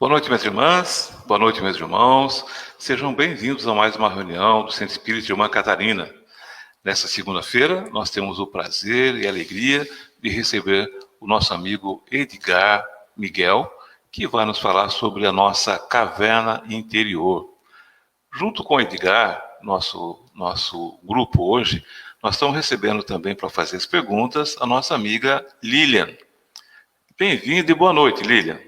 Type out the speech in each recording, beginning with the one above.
Boa noite, minhas irmãs, boa noite, meus irmãos. Sejam bem-vindos a mais uma reunião do Centro Espírita Irmã Catarina. Nesta segunda-feira, nós temos o prazer e a alegria de receber o nosso amigo Edgar Miguel, que vai nos falar sobre a nossa caverna interior. Junto com o Edgar, nosso grupo hoje, nós estamos recebendo também para fazer as perguntas a nossa amiga Lilian. Bem-vinda e boa noite, Lilian.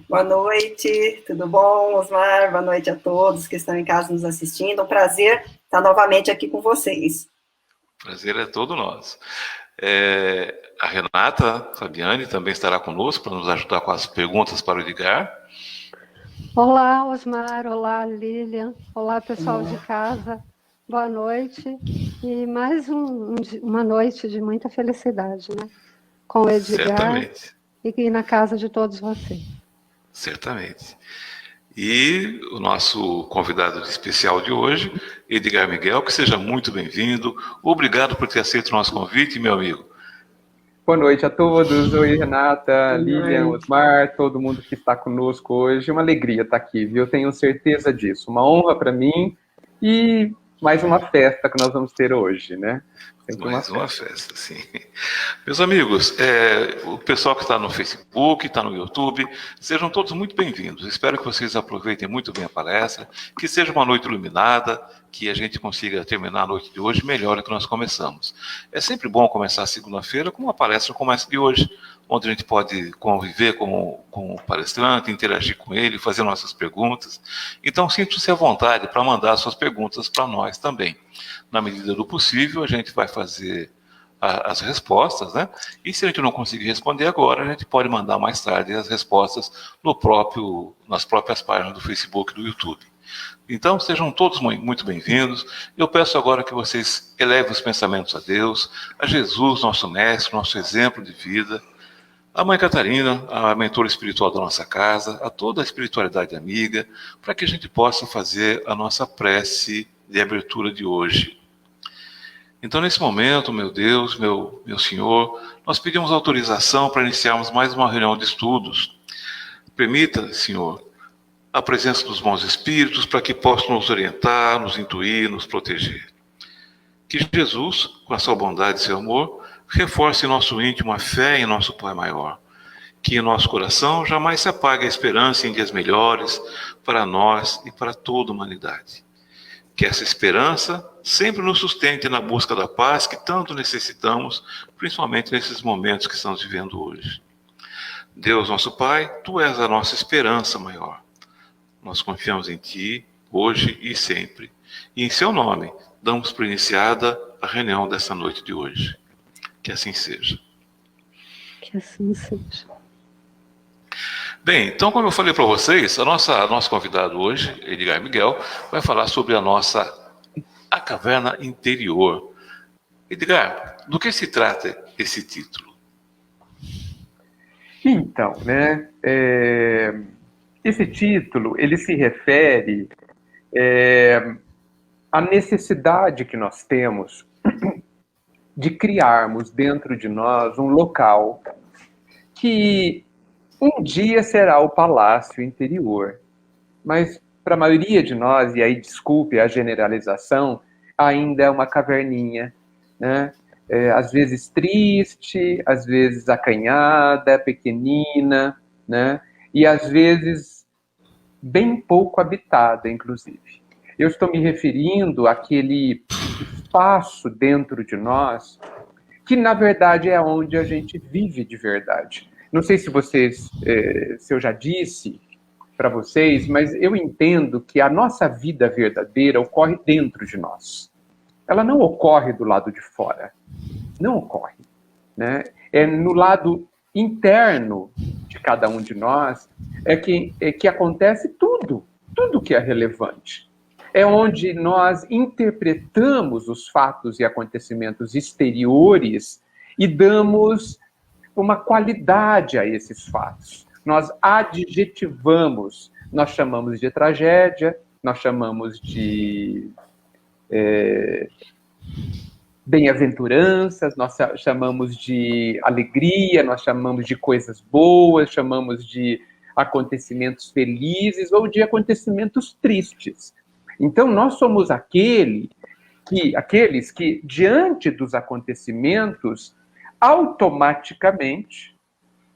Boa noite, tudo bom, Osmar? Boa noite a todos que estão em casa nos assistindo. Um prazer estar novamente aqui com vocês. O prazer é todo nosso. A Renata Fabiani também estará conosco para nos ajudar com as perguntas para o Edgar. Olá, Osmar. Olá, Lilian. Olá, pessoal de casa. Boa noite. E mais uma noite de muita felicidade, né? Com o Edgar. Certamente. E na casa de todos vocês. Certamente. E o nosso convidado especial de hoje, Edgar Miguel, que seja muito bem-vindo. Obrigado por ter aceito o nosso convite, meu amigo. Boa noite a todos. Oi, Renata, Lilian, Osmar, todo mundo que está conosco hoje. Uma alegria estar aqui, viu? Eu tenho certeza disso. Uma honra para mim e mais uma festa que nós vamos ter hoje, né? Mais uma festa, sim. Meus amigos, o pessoal que está no Facebook, está no YouTube, sejam todos muito bem-vindos. Espero que vocês aproveitem muito bem a palestra, que seja uma noite iluminada, que a gente consiga terminar a noite de hoje melhor do que nós começamos. É sempre bom começar a segunda-feira com uma palestra como essa de hoje, onde a gente pode conviver com o palestrante, interagir com ele, fazer nossas perguntas. Então, sinta-se à vontade para mandar suas perguntas para nós também. Na medida do possível, a gente vai fazer as respostas, né? E se a gente não conseguir responder agora, a gente pode mandar mais tarde as respostas nas próprias páginas do Facebook e do YouTube. Então, sejam todos muito bem-vindos. Eu peço agora que vocês elevem os pensamentos a Deus, a Jesus, nosso mestre, nosso exemplo de vida, a Mãe Catarina, a mentora espiritual da nossa casa, a toda a espiritualidade amiga, para que a gente possa fazer a nossa prece de abertura de hoje. Então, nesse momento, meu Deus, meu Senhor, nós pedimos autorização para iniciarmos mais uma reunião de estudos. Permita, Senhor, a presença dos bons espíritos para que possam nos orientar, nos intuir, nos proteger. Que Jesus, com a sua bondade e seu amor, reforce em nosso íntimo a fé em nosso Pai maior. Que em nosso coração jamais se apague a esperança em dias melhores para nós e para toda a humanidade. Que essa esperança sempre nos sustente na busca da paz que tanto necessitamos, principalmente nesses momentos que estamos vivendo hoje. Deus, nosso Pai, Tu és a nossa esperança maior. Nós confiamos em Ti, hoje e sempre. E em Seu nome, damos por iniciada a reunião dessa noite de hoje. Que assim seja. Que assim seja. Bem, então, como eu falei para vocês, nosso convidado hoje, Edgar Miguel, vai falar sobre a caverna interior. Edgar, do que se trata esse título? Então, né, esse título, ele se refere à necessidade que nós temos de criarmos dentro de nós um local que um dia será o palácio interior. Mas para a maioria de nós, e aí desculpe a generalização, ainda é uma caverninha, né? Às vezes triste, às vezes acanhada, pequenina, né? E às vezes bem pouco habitada, inclusive. Eu estou me referindo àquele espaço dentro de nós que, na verdade, é onde a gente vive de verdade. Não sei se se eu já disse para vocês, mas eu entendo que a nossa vida verdadeira ocorre dentro de nós. Ela não ocorre do lado de fora. Não ocorre, né? É no lado interno de cada um de nós que acontece tudo que é relevante. É onde nós interpretamos os fatos e acontecimentos exteriores e damos uma qualidade a esses fatos. Nós adjetivamos, nós chamamos de tragédia, nós chamamos de bem-aventuranças, nós chamamos de alegria, nós chamamos de coisas boas, chamamos de acontecimentos felizes ou de acontecimentos tristes. Então, nós somos aqueles que, diante dos acontecimentos, automaticamente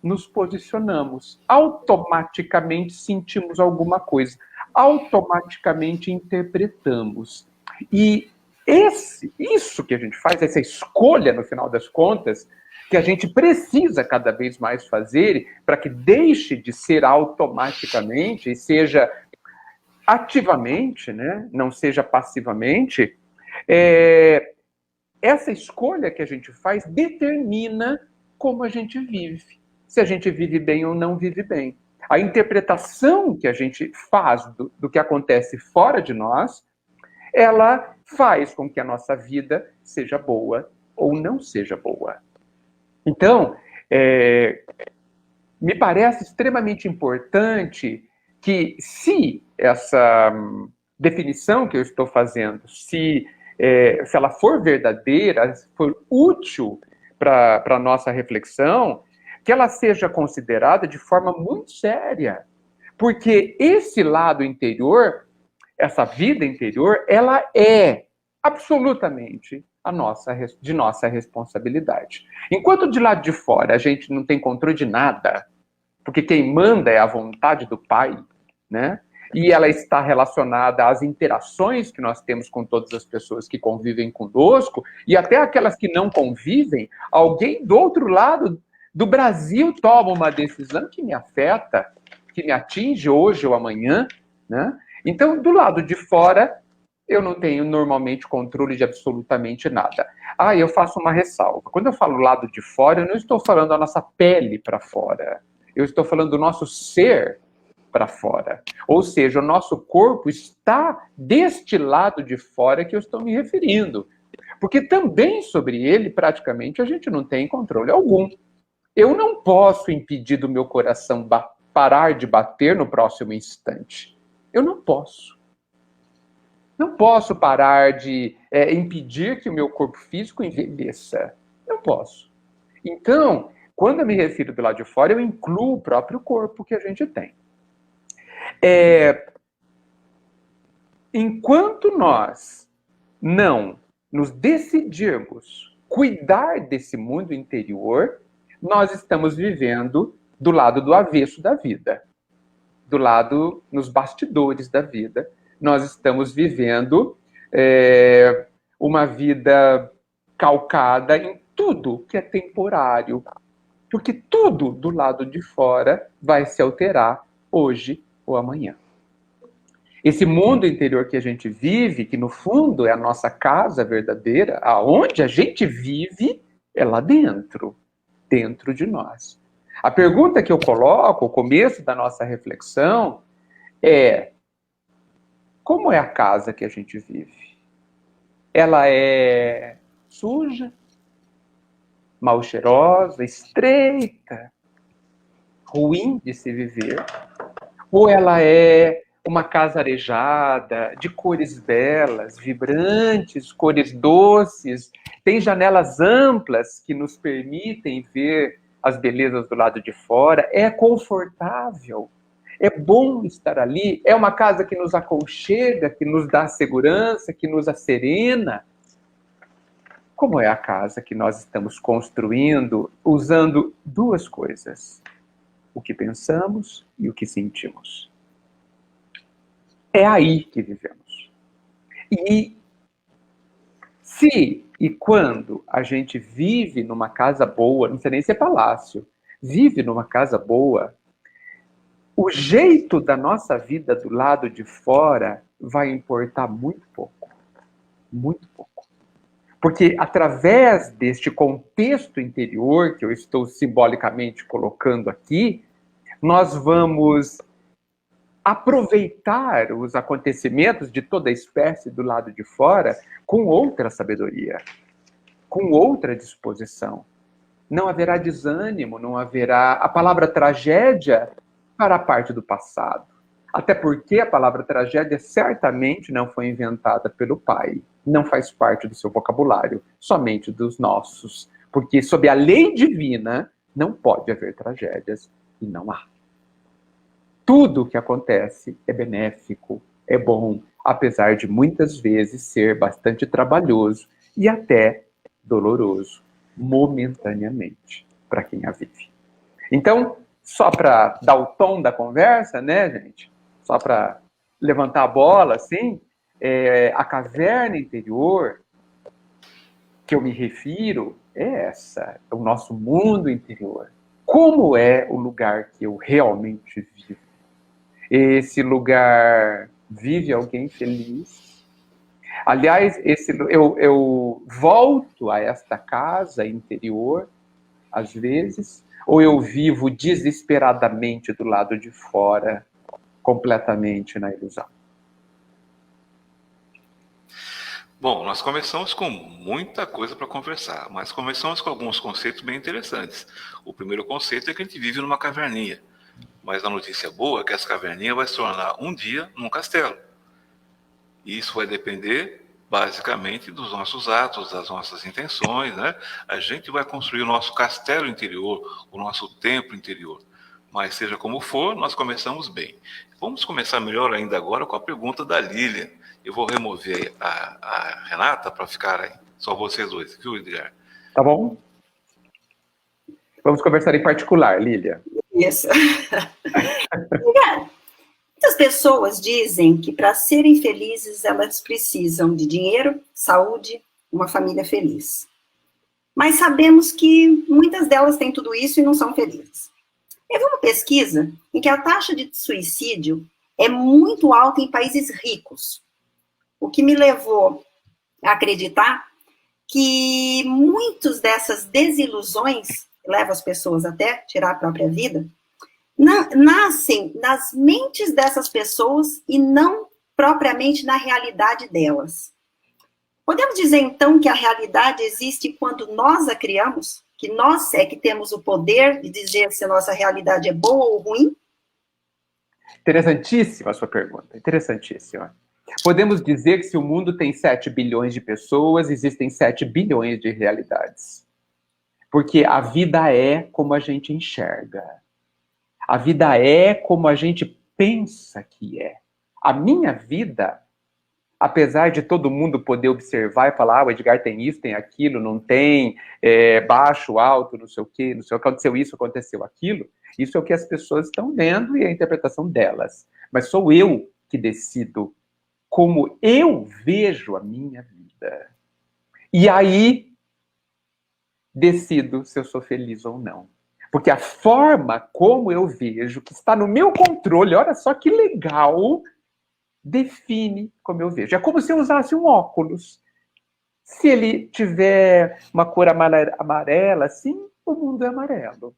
nos posicionamos, automaticamente sentimos alguma coisa, automaticamente interpretamos. E isso que a gente faz, essa escolha, no final das contas, que a gente precisa cada vez mais fazer para que deixe de ser automaticamente e seja ativamente, né? Não seja passivamente, essa escolha que a gente faz determina como a gente vive. Se a gente vive bem ou não vive bem. A interpretação que a gente faz do que acontece fora de nós, ela faz com que a nossa vida seja boa ou não seja boa. Então, me parece extremamente importante que, se essa definição que eu estou fazendo, se ela for verdadeira, for útil para a nossa reflexão, que ela seja considerada de forma muito séria. Porque esse lado interior, essa vida interior, ela é absolutamente de nossa responsabilidade. Enquanto de lado de fora a gente não tem controle de nada, porque quem manda é a vontade do Pai, né? E ela está relacionada às interações que nós temos com todas as pessoas que convivem conosco, e até aquelas que não convivem, alguém do outro lado do Brasil toma uma decisão que me afeta, que me atinge hoje ou amanhã, né? Então, do lado de fora, eu não tenho normalmente controle de absolutamente nada. Eu faço uma ressalva. Quando eu falo lado de fora, eu não estou falando da nossa pele para fora. Eu estou falando do nosso ser para fora. Ou seja, o nosso corpo está deste lado de fora que eu estou me referindo. Porque também sobre ele, praticamente, a gente não tem controle algum. Eu não posso impedir do meu coração parar de bater no próximo instante. Eu não posso. Não posso parar de impedir que o meu corpo físico envelheça. Não posso. Então, quando eu me refiro do lado de fora, eu incluo o próprio corpo que a gente tem. Enquanto nós não nos decidirmos cuidar desse mundo interior, nós estamos vivendo do lado do avesso da vida. Do lado, nos bastidores da vida, nós estamos vivendo uma vida calcada em tudo que é temporário. Porque tudo do lado de fora vai se alterar hoje ou amanhã. Esse mundo interior que a gente vive, que no fundo é a nossa casa verdadeira, aonde a gente vive, é lá dentro de nós. A pergunta que eu coloco, o começo da nossa reflexão, é: como é a casa que a gente vive? Ela é suja, mal cheirosa, estreita, ruim de se viver? Ou ela é uma casa arejada, de cores belas, vibrantes, cores doces, tem janelas amplas que nos permitem ver as belezas do lado de fora, é confortável, é bom estar ali, é uma casa que nos aconchega, que nos dá segurança, que nos acerena. Como é a casa que nós estamos construindo usando duas coisas: o que pensamos e o que sentimos. É aí que vivemos. E se e quando a gente vive numa casa boa, não sei nem se é palácio, vive numa casa boa, o jeito da nossa vida do lado de fora vai importar muito pouco. Muito pouco. Porque através deste contexto interior que eu estou simbolicamente colocando aqui, nós vamos aproveitar os acontecimentos de toda a espécie do lado de fora com outra sabedoria, com outra disposição. Não haverá desânimo, não haverá... A palavra tragédia fará parte do passado. Até porque a palavra tragédia certamente não foi inventada pelo Pai. Não faz parte do seu vocabulário, somente dos nossos. Porque sob a lei divina não pode haver tragédias e não há. tudo o que acontece é benéfico, é bom, apesar de muitas vezes ser bastante trabalhoso e até doloroso, momentaneamente, para quem a vive. Então, só para dar o tom da conversa, né, gente? Só para levantar a bola, assim, a caverna interior que eu me refiro é essa, é o nosso mundo interior. Como é o lugar que eu realmente vivo? Esse lugar vive alguém feliz? Aliás, eu volto a esta casa interior, às vezes, ou eu vivo desesperadamente do lado de fora, completamente na ilusão? Bom, nós começamos com muita coisa para conversar, mas começamos com alguns conceitos bem interessantes. O primeiro conceito é que a gente vive numa caverninha, mas a notícia boa é que essa caverninha vai se tornar um dia num castelo. E isso vai depender, basicamente, dos nossos atos, das nossas intenções, né? A gente vai construir o nosso castelo interior, o nosso templo interior. Mas seja como for, nós começamos bem. Vamos começar melhor ainda agora com a pergunta da Lilian. Eu vou remover a Renata para ficar aí. Só vocês dois, viu, Edgar? Tá bom? Vamos conversar em particular, Lília. Isso. Muitas pessoas dizem que para serem felizes elas precisam de dinheiro, saúde, uma família feliz. Mas sabemos que muitas delas têm tudo isso e não são felizes. Eu vi uma pesquisa em que a taxa de suicídio é muito alta em países ricos, o que me levou a acreditar que muitas dessas desilusões, que levam as pessoas até tirar a própria vida, nascem nas mentes dessas pessoas e não propriamente na realidade delas. Podemos dizer, então, que a realidade existe quando nós a criamos? Que nós é que temos o poder de dizer se a nossa realidade é boa ou ruim? Interessantíssima a sua pergunta, interessantíssima. Podemos dizer que se o mundo tem 7 bilhões de pessoas, existem 7 bilhões de realidades. Porque a vida é como a gente enxerga. A vida é como a gente pensa que é. A minha vida, apesar de todo mundo poder observar e falar, o Edgar tem isso, tem aquilo, não tem, baixo, alto, não sei o quê, aconteceu isso, aconteceu aquilo, isso é o que as pessoas estão vendo e a interpretação delas. Mas sou eu que decido como eu vejo a minha vida. E aí, decido se eu sou feliz ou não. Porque a forma como eu vejo, que está no meu controle, olha só que legal, define como eu vejo. É como se eu usasse um óculos. Se ele tiver uma cor amarela, assim, o mundo é amarelo.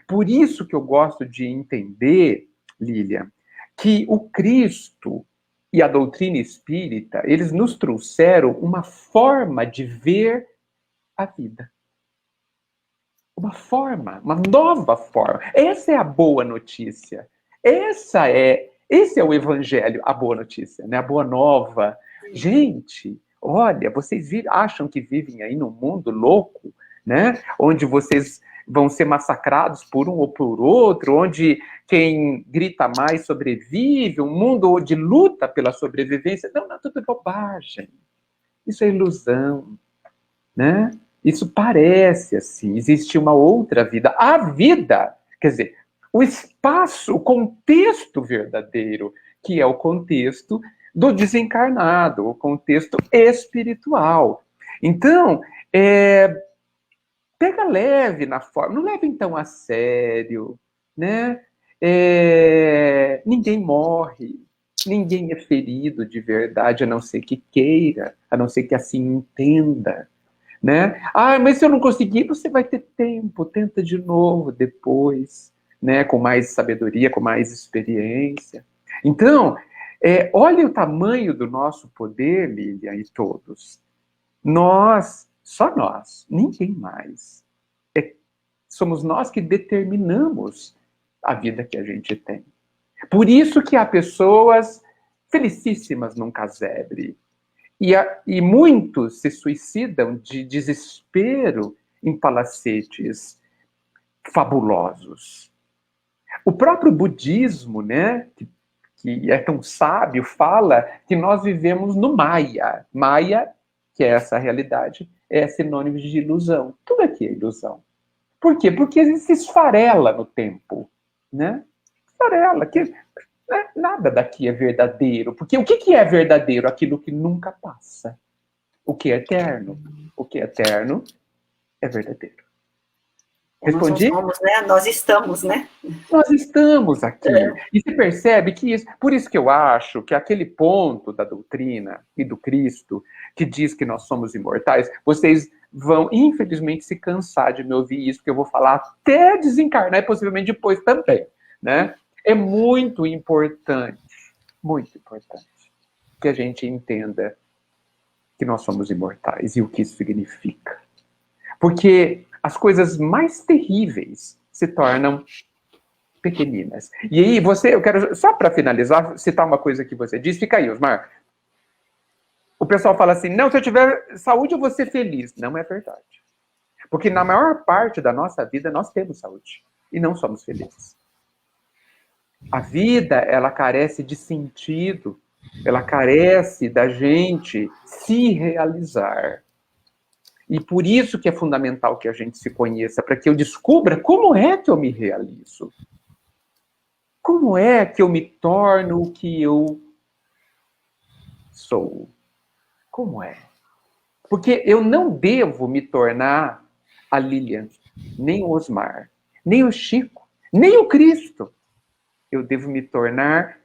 Por isso que eu gosto de entender, Lilian, que o Cristo e a doutrina espírita, eles nos trouxeram uma forma de ver a vida. Uma forma, uma nova forma. Essa é a boa notícia. Esse é o evangelho, a boa notícia, né? A boa nova. Gente, olha, vocês acham que vivem aí num mundo louco, né? Onde vocês vão ser massacrados por um ou por outro, onde quem grita mais sobrevive, um mundo de luta pela sobrevivência. Não, tudo é bobagem. Isso é ilusão, né? Isso parece assim, existe uma outra vida. A vida, quer dizer, o espaço, o contexto verdadeiro, que é o contexto do desencarnado, o contexto espiritual. Então, pega leve na forma, não leve então a sério, né? Ninguém morre, ninguém é ferido de verdade, a não ser que queira, a não ser que assim entenda, né? Mas se eu não conseguir, você vai ter tempo, tenta de novo depois, né? Com mais sabedoria, com mais experiência. Então, olha o tamanho do nosso poder, Lilian e todos. Só nós, ninguém mais. Somos nós que determinamos a vida que a gente tem. Por isso que há pessoas felicíssimas num casebre. E muitos se suicidam de desespero em palacetes fabulosos. O próprio budismo, né, que é tão sábio, fala que nós vivemos no Maya. Maya, que é essa realidade, é sinônimo de ilusão. Tudo aqui é ilusão. Por quê? Porque se esfarela no tempo, né? Esfarela. Nada daqui é verdadeiro. Porque o que é verdadeiro? Aquilo que nunca passa. O que é eterno? O que é eterno é verdadeiro. Respondi? Nós não somos, né? Nós estamos, né? Nós estamos aqui. E se percebe que isso... Por isso que eu acho que aquele ponto da doutrina e do Cristo, que diz que nós somos imortais, vocês vão, infelizmente, se cansar de me ouvir isso, porque eu vou falar até desencarnar e possivelmente depois também, né? É muito importante que a gente entenda que nós somos imortais e o que isso significa. Porque as coisas mais terríveis se tornam pequeninas. E aí, eu quero, só para finalizar, citar uma coisa que você disse. Fica aí, Osmar. O pessoal fala assim, não, se eu tiver saúde, eu vou ser feliz. Não é verdade. Porque na maior parte da nossa vida, nós temos saúde. E não somos felizes. A vida, ela carece de sentido. Ela carece da gente se realizar. E por isso que é fundamental que a gente se conheça, para que eu descubra como é que eu me realizo. Como é que eu me torno o que eu sou? Como é? Porque eu não devo me tornar a Lilian, nem o Osmar, nem o Chico, nem o Cristo. Eu devo me tornar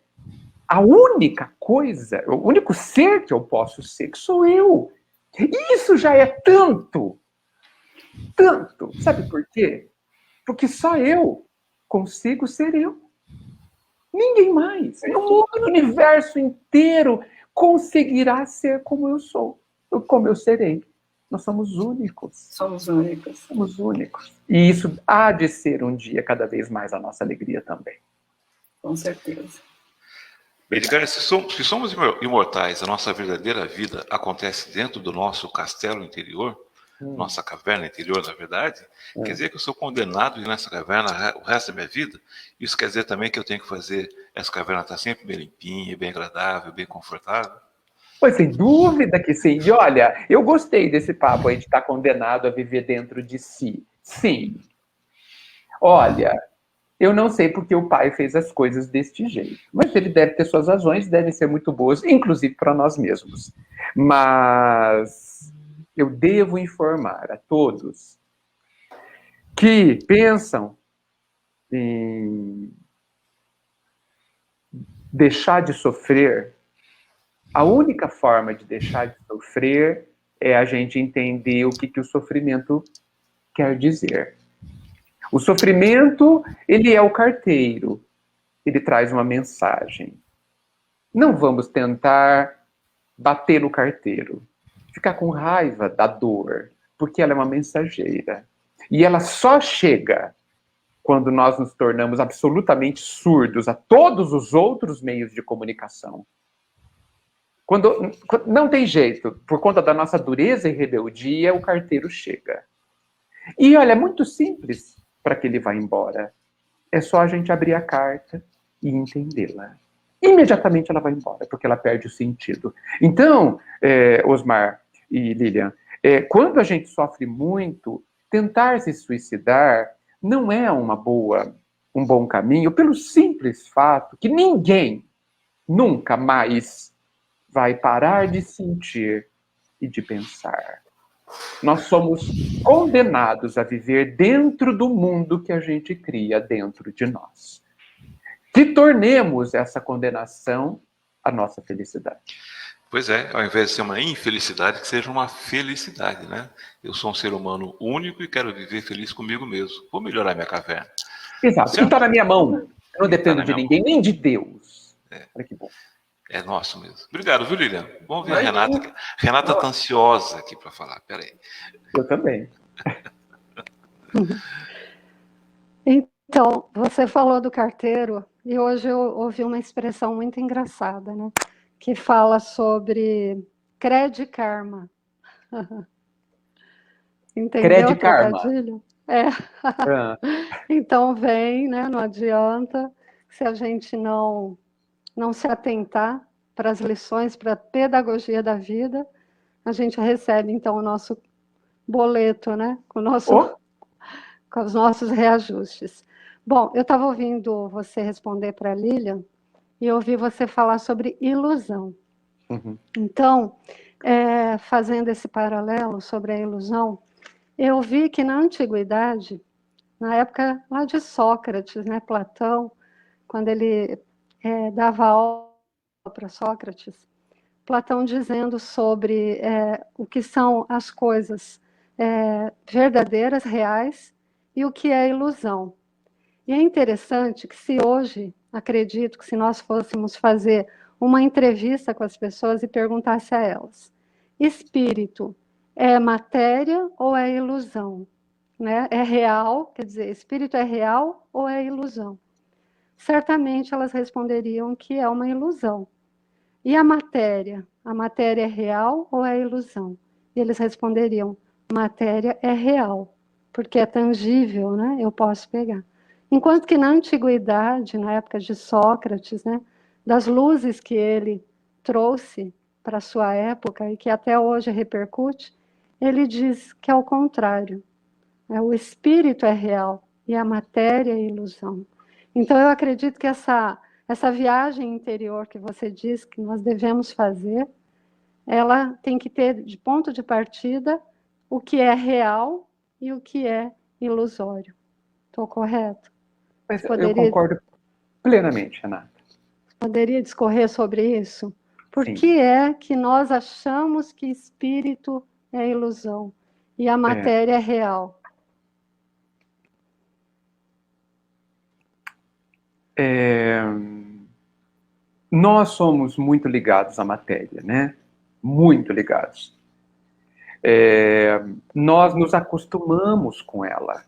a única coisa, o único ser que eu posso ser, que sou eu. E isso já é tanto. Tanto. Sabe por quê? Porque só eu consigo ser eu. Ninguém mais. No mundo, no universo inteiro, conseguirá ser como eu sou. Como eu serei. Nós somos únicos. Somos únicos. Somos únicos. E isso há de ser um dia cada vez mais a nossa alegria também. Com certeza. Edgar, se somos imortais, a nossa verdadeira vida acontece dentro do nosso castelo interior, nossa caverna interior, na verdade, quer dizer que eu sou condenado a ir nessa caverna o resto da minha vida? Isso quer dizer também que eu tenho que fazer essa caverna estar sempre bem limpinha, bem agradável, bem confortável? Pois, sem dúvida que sim. E olha, eu gostei desse papo aí de estar condenado a viver dentro de si. Sim. Olha, eu não sei porque o pai fez as coisas deste jeito. Mas ele deve ter suas razões, devem ser muito boas, inclusive para nós mesmos. Mas eu devo informar a todos que pensam em deixar de sofrer. A única forma de deixar de sofrer é a gente entender o que o sofrimento quer dizer. O sofrimento, ele é o carteiro. Ele traz uma mensagem. Não vamos tentar bater no carteiro. Ficar com raiva da dor, porque ela é uma mensageira. E ela só chega quando nós nos tornamos absolutamente surdos a todos os outros meios de comunicação. Quando não tem jeito, por conta da nossa dureza e rebeldia, o carteiro chega. E olha, é muito simples para que ele vá embora. É só a gente abrir a carta e entendê-la. Imediatamente ela vai embora, porque ela perde o sentido. Então, Osmar e Lilian, quando a gente sofre muito, tentar se suicidar não é um bom caminho, pelo simples fato que ninguém nunca mais vai parar de sentir e de pensar. Nós somos condenados a viver dentro do mundo que a gente cria dentro de nós. Que tornemos essa condenação a nossa felicidade. Pois é, ao invés de ser uma infelicidade, que seja uma felicidade, né? Eu sou um ser humano único e quero viver feliz comigo mesmo. Vou melhorar minha caverna. Exato, que está na minha mão. Eu não dependo de ninguém, nem de Deus. Olha que bom. É nosso mesmo. Obrigado, viu, Lilian? Vamos ver a Renata aqui. Renata está ansiosa aqui para falar. Peraí. Eu também. Então, você falou do carteiro, e hoje eu ouvi uma expressão muito engraçada, né? Que fala sobre crédito e karma. Entendeu? Crédito e karma. É. Ah, Então vem, né? Não adianta se a gente não se atentar para as lições, para a pedagogia da vida, a gente recebe então o nosso boleto, né? oh, Com os nossos reajustes. Bom, eu estava ouvindo você responder para a Lilian e ouvi você falar sobre ilusão. uhum, Então, fazendo esse paralelo sobre a ilusão, eu vi que na antiguidade, na época lá de Sócrates, né, Platão, quando ele dava aula para Sócrates, Platão dizendo sobre o que são as coisas verdadeiras, reais, e o que é ilusão. E é interessante que se hoje, acredito que se nós fôssemos fazer uma entrevista com as pessoas e perguntasse a elas, espírito é matéria ou é ilusão? Né? É real, quer dizer, espírito é real ou é ilusão? Certamente elas responderiam que é uma ilusão. E a matéria? A matéria é real ou é ilusão? E eles responderiam, matéria é real, porque é tangível, né? Eu posso pegar. Enquanto que na antiguidade, na época de Sócrates, né, das luzes que ele trouxe para a sua época e que até hoje repercute, ele diz que é o contrário. O espírito é real e a matéria é ilusão. Então, eu acredito que essa viagem interior que você diz que nós devemos fazer, ela tem que ter de ponto de partida o que é real e o que é ilusório. Estou correto? mas Você eu concordo plenamente, Renata. poderia discorrer sobre isso? Por Sim, que é que nós achamos que espírito é ilusão e a é, matéria é real? é, nós somos muito ligados à matéria, né? Muito ligados. Nós nos acostumamos com ela.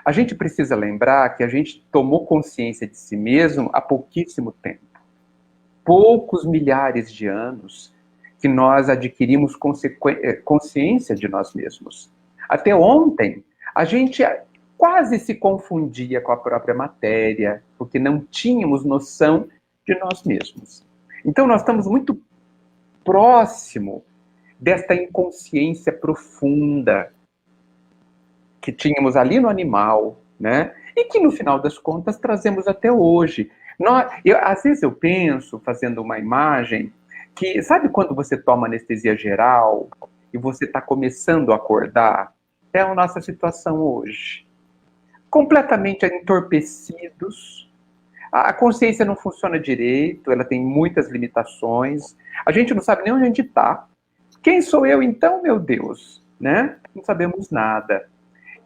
A gente precisa lembrar que a gente tomou consciência de si mesmo há pouquíssimo tempo. Poucos milhares de anos que nós adquirimos consciência de nós mesmos. Até ontem, a gente quase se confundia com a própria matéria, porque não tínhamos noção de nós mesmos. Então, nós estamos muito próximo desta inconsciência profunda que tínhamos ali no animal, né? E que no final das contas trazemos até hoje. Às vezes eu penso, fazendo uma imagem, que sabe quando você toma anestesia geral e você está começando a acordar? É a nossa situação hoje. Completamente entorpecidos, a consciência não funciona direito, ela tem muitas limitações, a gente não sabe nem onde a gente está. Quem sou eu então, meu Deus? Né? Não sabemos nada.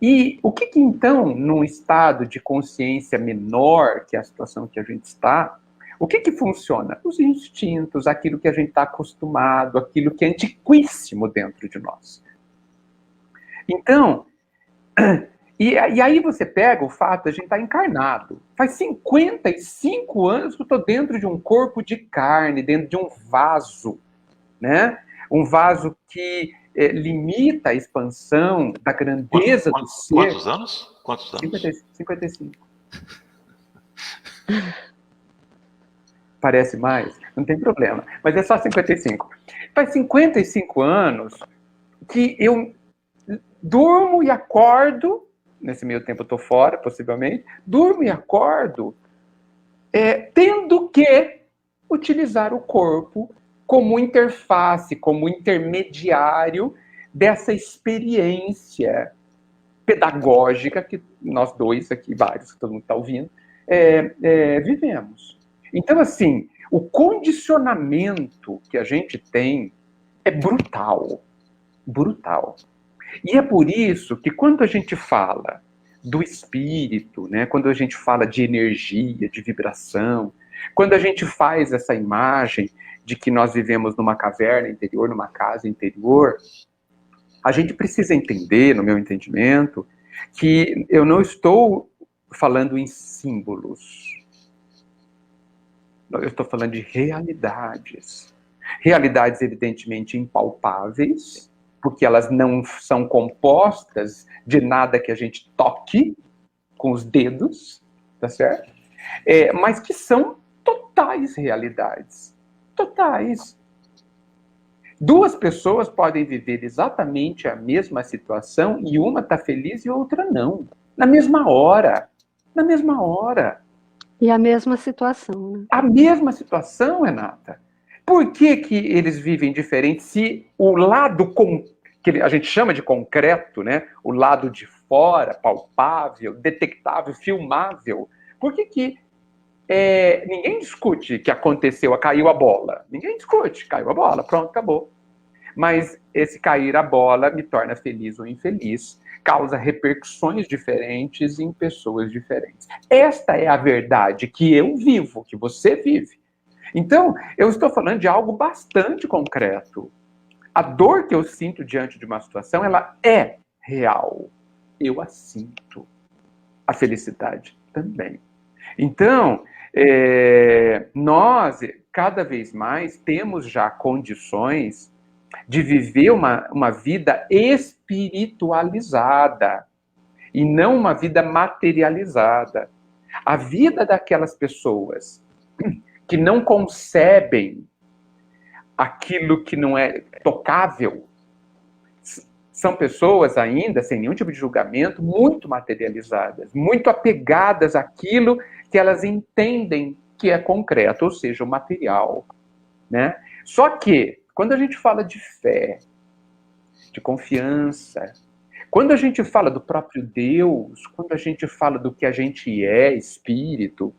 E o que então, num estado de consciência menor, que é a situação que a gente está, o que funciona? Os instintos, aquilo que a gente está acostumado, aquilo que é antiquíssimo dentro de nós. Então, e aí você pega o fato de a gente estar encarnado. Faz 55 anos que eu estou dentro de um corpo de carne, dentro de um vaso, né? Um vaso que limita a expansão da grandeza do ser. Quantos anos? Quantos anos? 55. Parece mais? Não tem problema. Mas é só 55. Faz 55 anos que eu durmo e acordo, nesse meio tempo eu estou fora, possivelmente, durmo e acordo tendo que utilizar o corpo como interface, como intermediário dessa experiência pedagógica que nós dois aqui, vários, que todo mundo está ouvindo, vivemos. Então, assim, o condicionamento que a gente tem é brutal. Brutal. E é por isso que quando a gente fala do espírito, né, quando a gente fala de energia, de vibração, quando a gente faz essa imagem de que nós vivemos numa caverna interior, numa casa interior, a gente precisa entender, no meu entendimento, que eu não estou falando em símbolos. Eu estou falando de realidades. Realidades, evidentemente, impalpáveis, porque elas não são compostas de nada que a gente toque com os dedos, tá certo? Mas que são totais realidades. Totais. Duas pessoas podem viver exatamente a mesma situação e uma está feliz e outra não. Na mesma hora. Na mesma hora. E a mesma situação, né? A mesma situação, Renata. Por que que eles vivem diferente se o lado que a gente chama de concreto, né? O lado de fora, palpável, detectável, filmável, por que que ninguém discute que aconteceu, caiu a bola? Ninguém discute, caiu a bola, pronto, acabou. Mas esse cair a bola me torna feliz ou infeliz, causa repercussões diferentes em pessoas diferentes. Esta é a verdade que eu vivo, que você vive. Então, eu estou falando de algo bastante concreto. A dor que eu sinto diante de uma situação, ela é real. Eu a sinto. A felicidade também. Então, nós, cada vez mais, temos já condições de viver uma vida espiritualizada e não uma vida materializada. A vida daquelas pessoas que não concebem aquilo que não é tocável, são pessoas ainda, sem nenhum tipo de julgamento, muito materializadas, muito apegadas àquilo que elas entendem que é concreto, ou seja, o material, né? Só que, quando a gente fala de fé, de confiança, quando a gente fala do próprio Deus, quando a gente fala do que a gente é, espírito,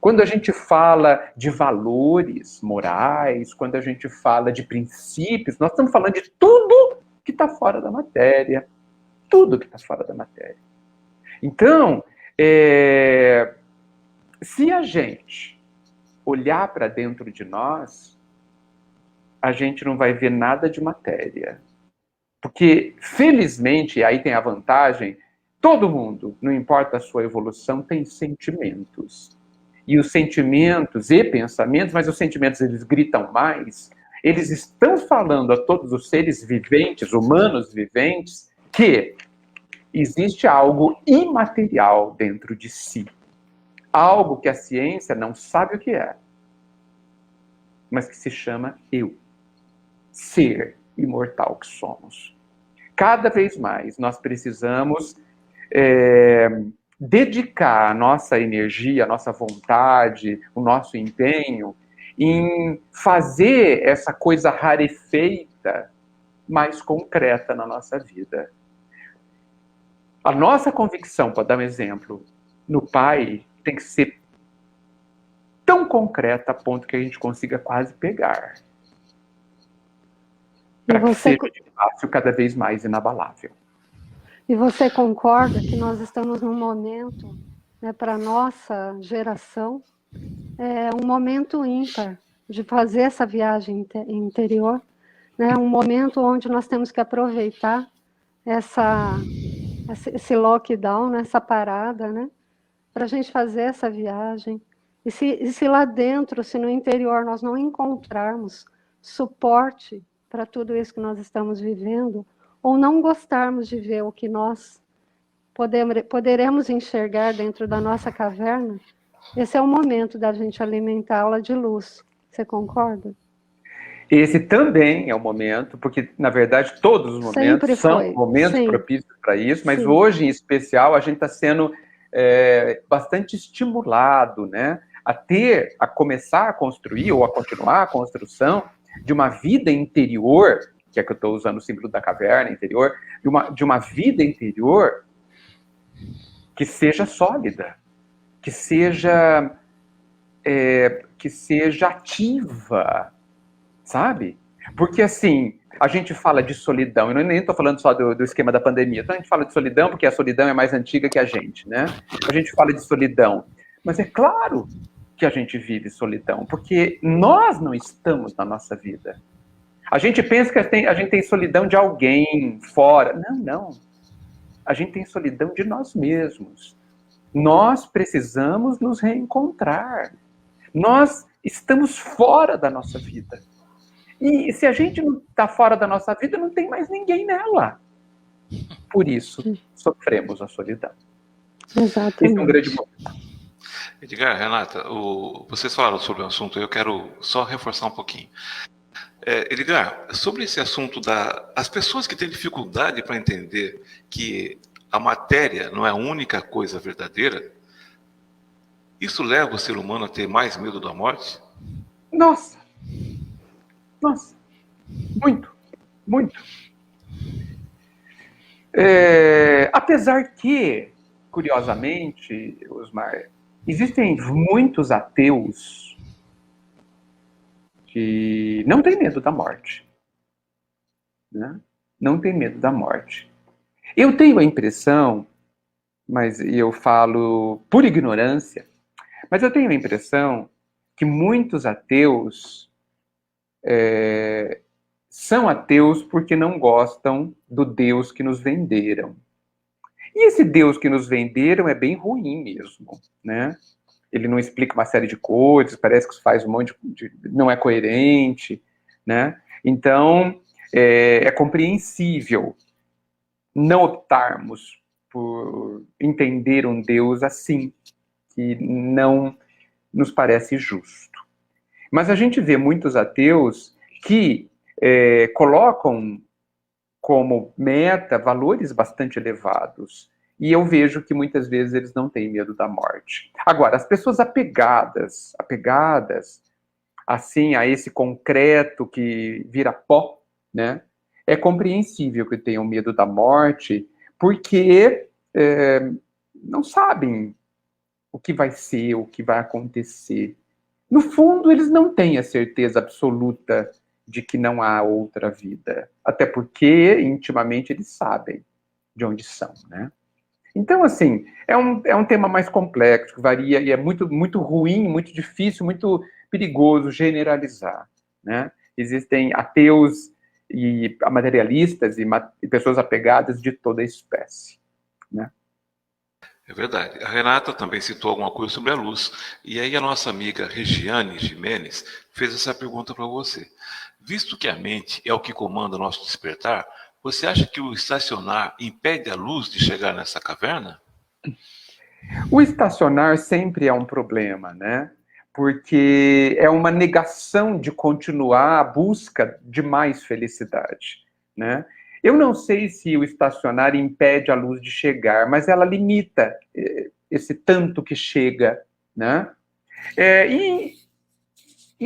quando a gente fala de valores morais, quando a gente fala de princípios, nós estamos falando de tudo que está fora da matéria. Tudo que está fora da matéria. Então, se a gente olhar para dentro de nós, a gente não vai ver nada de matéria. Porque, felizmente, e aí tem a vantagem, todo mundo, não importa a sua evolução, tem sentimentos. E os sentimentos e pensamentos, mas os sentimentos eles gritam mais, eles estão falando a todos os seres viventes, humanos viventes, que existe algo imaterial dentro de si. Algo que a ciência não sabe o que é, mas que se chama eu. Ser imortal que somos. Cada vez mais nós precisamos dedicar a nossa energia, a nossa vontade, o nosso empenho em fazer essa coisa rarefeita mais concreta na nossa vida. A nossa convicção, para dar um exemplo, no Pai tem que ser tão concreta a ponto que a gente consiga quase pegar. Para que seja de fácil cada vez mais inabalável. E você concorda que nós estamos num momento, né, para a nossa geração, um momento ímpar de fazer essa viagem interior, né, um momento onde nós temos que aproveitar esse lockdown, né, essa parada, né, para a gente fazer essa viagem. E se lá dentro, se no interior nós não encontrarmos suporte para tudo isso que nós estamos vivendo, ou não gostarmos de ver o que nós poderemos enxergar dentro da nossa caverna, esse é o momento da gente alimentá-la de luz. Você concorda? Esse também é o momento, porque, na verdade, todos os momentos são momentos propícios para isso, mas hoje, em especial, a gente está sendo bastante estimulado, né, a começar a construir, ou a continuar a construção de uma vida interior, que é que eu estou usando o símbolo da caverna interior, de uma vida interior que seja sólida, que seja ativa, sabe? Porque, assim, a gente fala de solidão, eu nem estou falando só do esquema da pandemia, então a gente fala de solidão porque a solidão é mais antiga que a gente, né? A gente fala de solidão, mas é claro que a gente vive solidão, porque nós não estamos na nossa vida. A gente pensa que a gente tem solidão de alguém fora. Não. A gente tem solidão de nós mesmos. Nós precisamos nos reencontrar. Nós estamos fora da nossa vida. E se a gente não está fora da nossa vida, não tem mais ninguém nela. Por isso, sofremos a solidão. Exatamente. Esse é um grande momento. Edgar, Renata, vocês falaram sobre o assunto, eu quero só reforçar um pouquinho. Edgar, sobre esse assunto as pessoas que têm dificuldade para entender que a matéria não é a única coisa verdadeira, isso leva o ser humano a ter mais medo da morte? Nossa, muito. Apesar que, curiosamente, Osmar, existem muitos ateus que não têm medo da morte. Né? Não têm medo da morte. Eu tenho a impressão, mas eu falo por ignorância, mas eu tenho a impressão que muitos ateus são ateus porque não gostam do Deus que nos venderam. E esse Deus que nos venderam é bem ruim mesmo, né? Ele não explica uma série de coisas, parece que faz um monte não é coerente, né? Então, é compreensível não optarmos por entender um Deus assim, que não nos parece justo. Mas a gente vê muitos ateus que colocam como meta valores bastante elevados. E eu vejo que muitas vezes eles não têm medo da morte. Agora, as pessoas apegadas assim a esse concreto que vira pó, né? É compreensível que tenham medo da morte, porque não sabem o que vai ser, o que vai acontecer. No fundo, eles não têm a certeza absoluta de que não há outra vida. Até porque, intimamente, eles sabem de onde são, né? Então, assim, é um tema mais complexo, que varia, e é muito, muito ruim, muito difícil, muito perigoso generalizar, né? Existem ateus e materialistas e pessoas apegadas de toda a espécie, né? É verdade. A Renata também citou alguma coisa sobre a luz. E aí a nossa amiga Regiane Jimenez fez essa pergunta para você. Visto que a mente é o que comanda o nosso despertar, você acha que o estacionar impede a luz de chegar nessa caverna? O estacionar sempre é um problema, né? Porque é uma negação de continuar a busca de mais felicidade, né? Eu não sei se o estacionar impede a luz de chegar, mas ela limita esse tanto que chega, né? E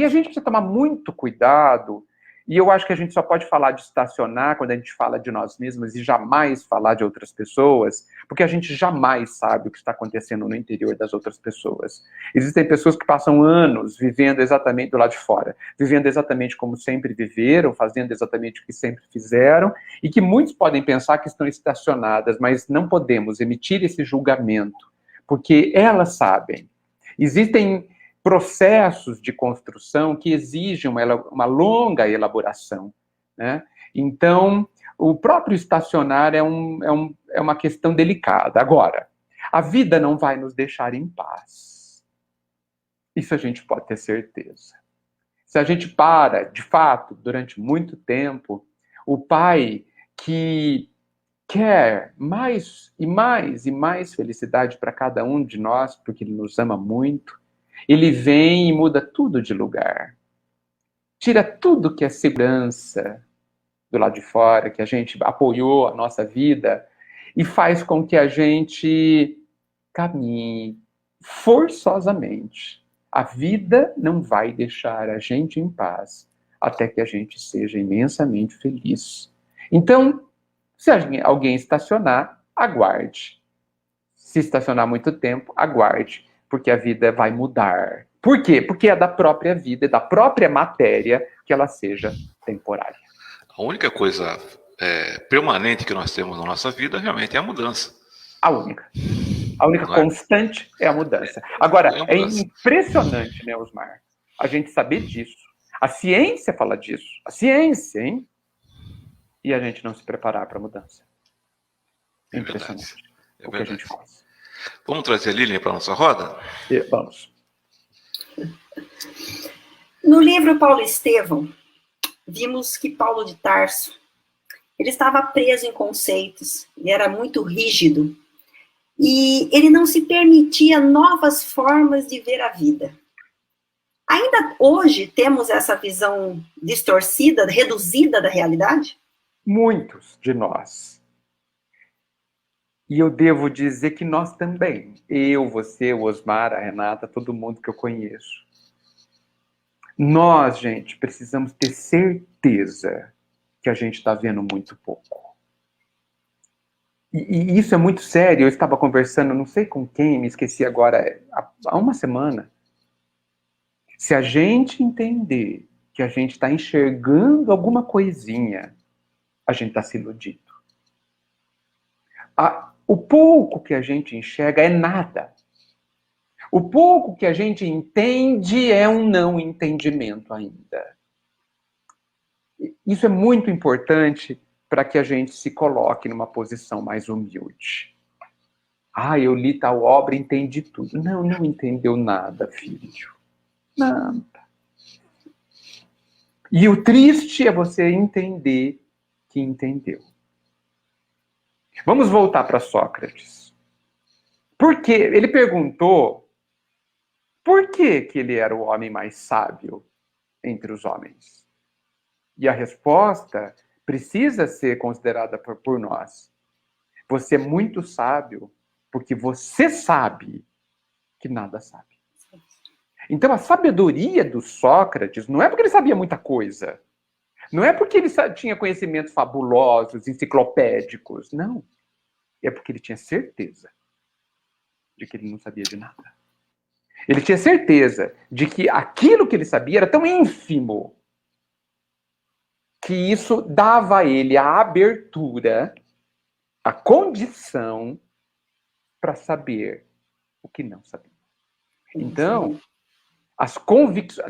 a gente precisa tomar muito cuidado, e eu acho que a gente só pode falar de estacionar quando a gente fala de nós mesmos e jamais falar de outras pessoas, porque a gente jamais sabe o que está acontecendo no interior das outras pessoas. Existem pessoas que passam anos vivendo exatamente do lado de fora, vivendo exatamente como sempre viveram, fazendo exatamente o que sempre fizeram, e que muitos podem pensar que estão estacionadas, mas não podemos emitir esse julgamento, porque elas sabem. Existem processos de construção que exigem uma longa elaboração, né? Então, o próprio estacionar é uma questão delicada. Agora, a vida não vai nos deixar em paz. Isso a gente pode ter certeza. Se a gente para, de fato, durante muito tempo, o pai que quer mais e mais e mais felicidade para cada um de nós, porque ele nos ama muito, ele vem e muda tudo de lugar. Tira tudo que é segurança do lado de fora, que a gente apoiou a nossa vida, e faz com que a gente caminhe forçosamente. A vida não vai deixar a gente em paz até que a gente seja imensamente feliz. Então, se alguém estacionar, aguarde. Se estacionar muito tempo, aguarde. Porque a vida vai mudar. Por quê? Porque é da própria vida, é da própria matéria que ela seja temporária. A única coisa permanente que nós temos na nossa vida realmente é a mudança. A única. A única constante é a mudança. Agora, é impressionante, né, Osmar, a gente saber disso. A ciência fala disso. A ciência, hein? E a gente não se preparar para a mudança. É impressionante o que a gente faz. Vamos trazer a Lilian para a nossa roda? Vamos. No livro Paulo Estevão, vimos que Paulo de Tarso, ele estava preso em conceitos, ele era muito rígido, e ele não se permitia novas formas de ver a vida. Ainda hoje temos essa visão distorcida, reduzida da realidade? Muitos de nós. E eu devo dizer que nós também. Eu, você, o Osmar, a Renata, todo mundo que eu conheço. Nós, gente, precisamos ter certeza que a gente está vendo muito pouco. E isso é muito sério. Eu estava conversando, não sei com quem, me esqueci agora, há uma semana. Se a gente entender que a gente está enxergando alguma coisinha, a gente está se iludindo. O pouco que a gente enxerga é nada. O pouco que a gente entende é um não entendimento ainda. Isso é muito importante para que a gente se coloque numa posição mais humilde. Eu li tal obra e entendi tudo. Não, não entendeu nada, filho. Nada. E o triste é você entender que entendeu. Vamos voltar para Sócrates. Porque ele perguntou por que ele era o homem mais sábio entre os homens. E a resposta precisa ser considerada por nós. Você é muito sábio porque você sabe que nada sabe. Então a sabedoria do Sócrates não é porque ele sabia muita coisa. Não é porque ele tinha conhecimentos fabulosos, enciclopédicos. Não. É porque ele tinha certeza de que ele não sabia de nada. Ele tinha certeza de que aquilo que ele sabia era tão ínfimo que isso dava a ele a abertura, a condição para saber o que não sabia. Então,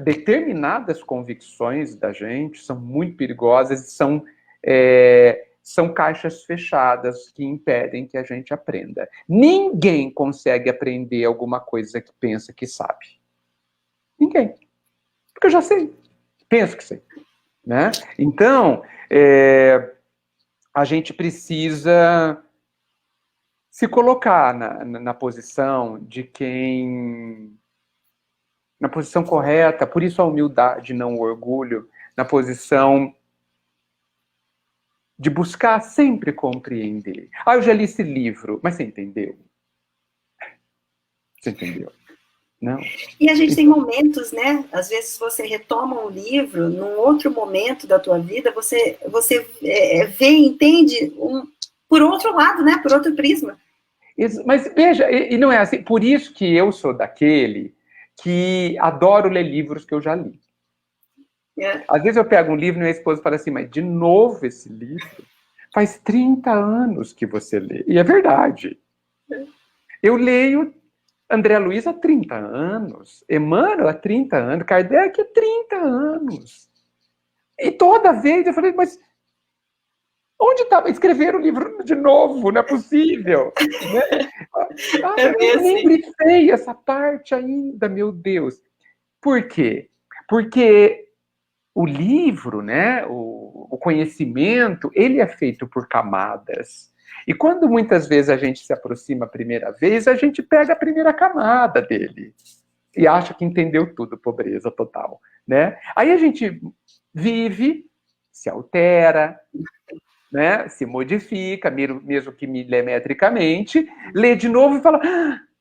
determinadas convicções da gente são muito perigosas e são caixas fechadas que impedem que a gente aprenda. Ninguém consegue aprender alguma coisa que pensa que sabe. Ninguém. Porque eu já sei. Penso que sei. Né? Então, a gente precisa se colocar na posição de quem... Na posição correta, por isso a humildade, não o orgulho, na posição de buscar sempre compreender. Eu já li esse livro, mas você entendeu? Você entendeu? Não. E a gente tem momentos, né? Às vezes você retoma um livro, num outro momento da tua vida, você vê e entende por outro lado, né? Por outro prisma. Mas veja, e não é assim. Por isso que eu sou daquele que adoro ler livros que eu já li. Às vezes eu pego um livro e minha esposa fala assim, mas de novo esse livro? Faz 30 anos que você lê. E é verdade. Eu leio André Luiz há 30 anos, Emmanuel há 30 anos, Kardec há 30 anos. E toda vez eu falei, mas onde estava? Escrever o livro de novo, não é possível. Né? Eu nem grifei essa parte ainda, meu Deus. Por quê? Porque o livro, né, o conhecimento, ele é feito por camadas. E quando muitas vezes a gente se aproxima a primeira vez, a gente pega a primeira camada dele. E acha que entendeu tudo, pobreza total. Né? Aí a gente vive, se altera, né, se modifica, mesmo que milimetricamente, lê de novo e fala,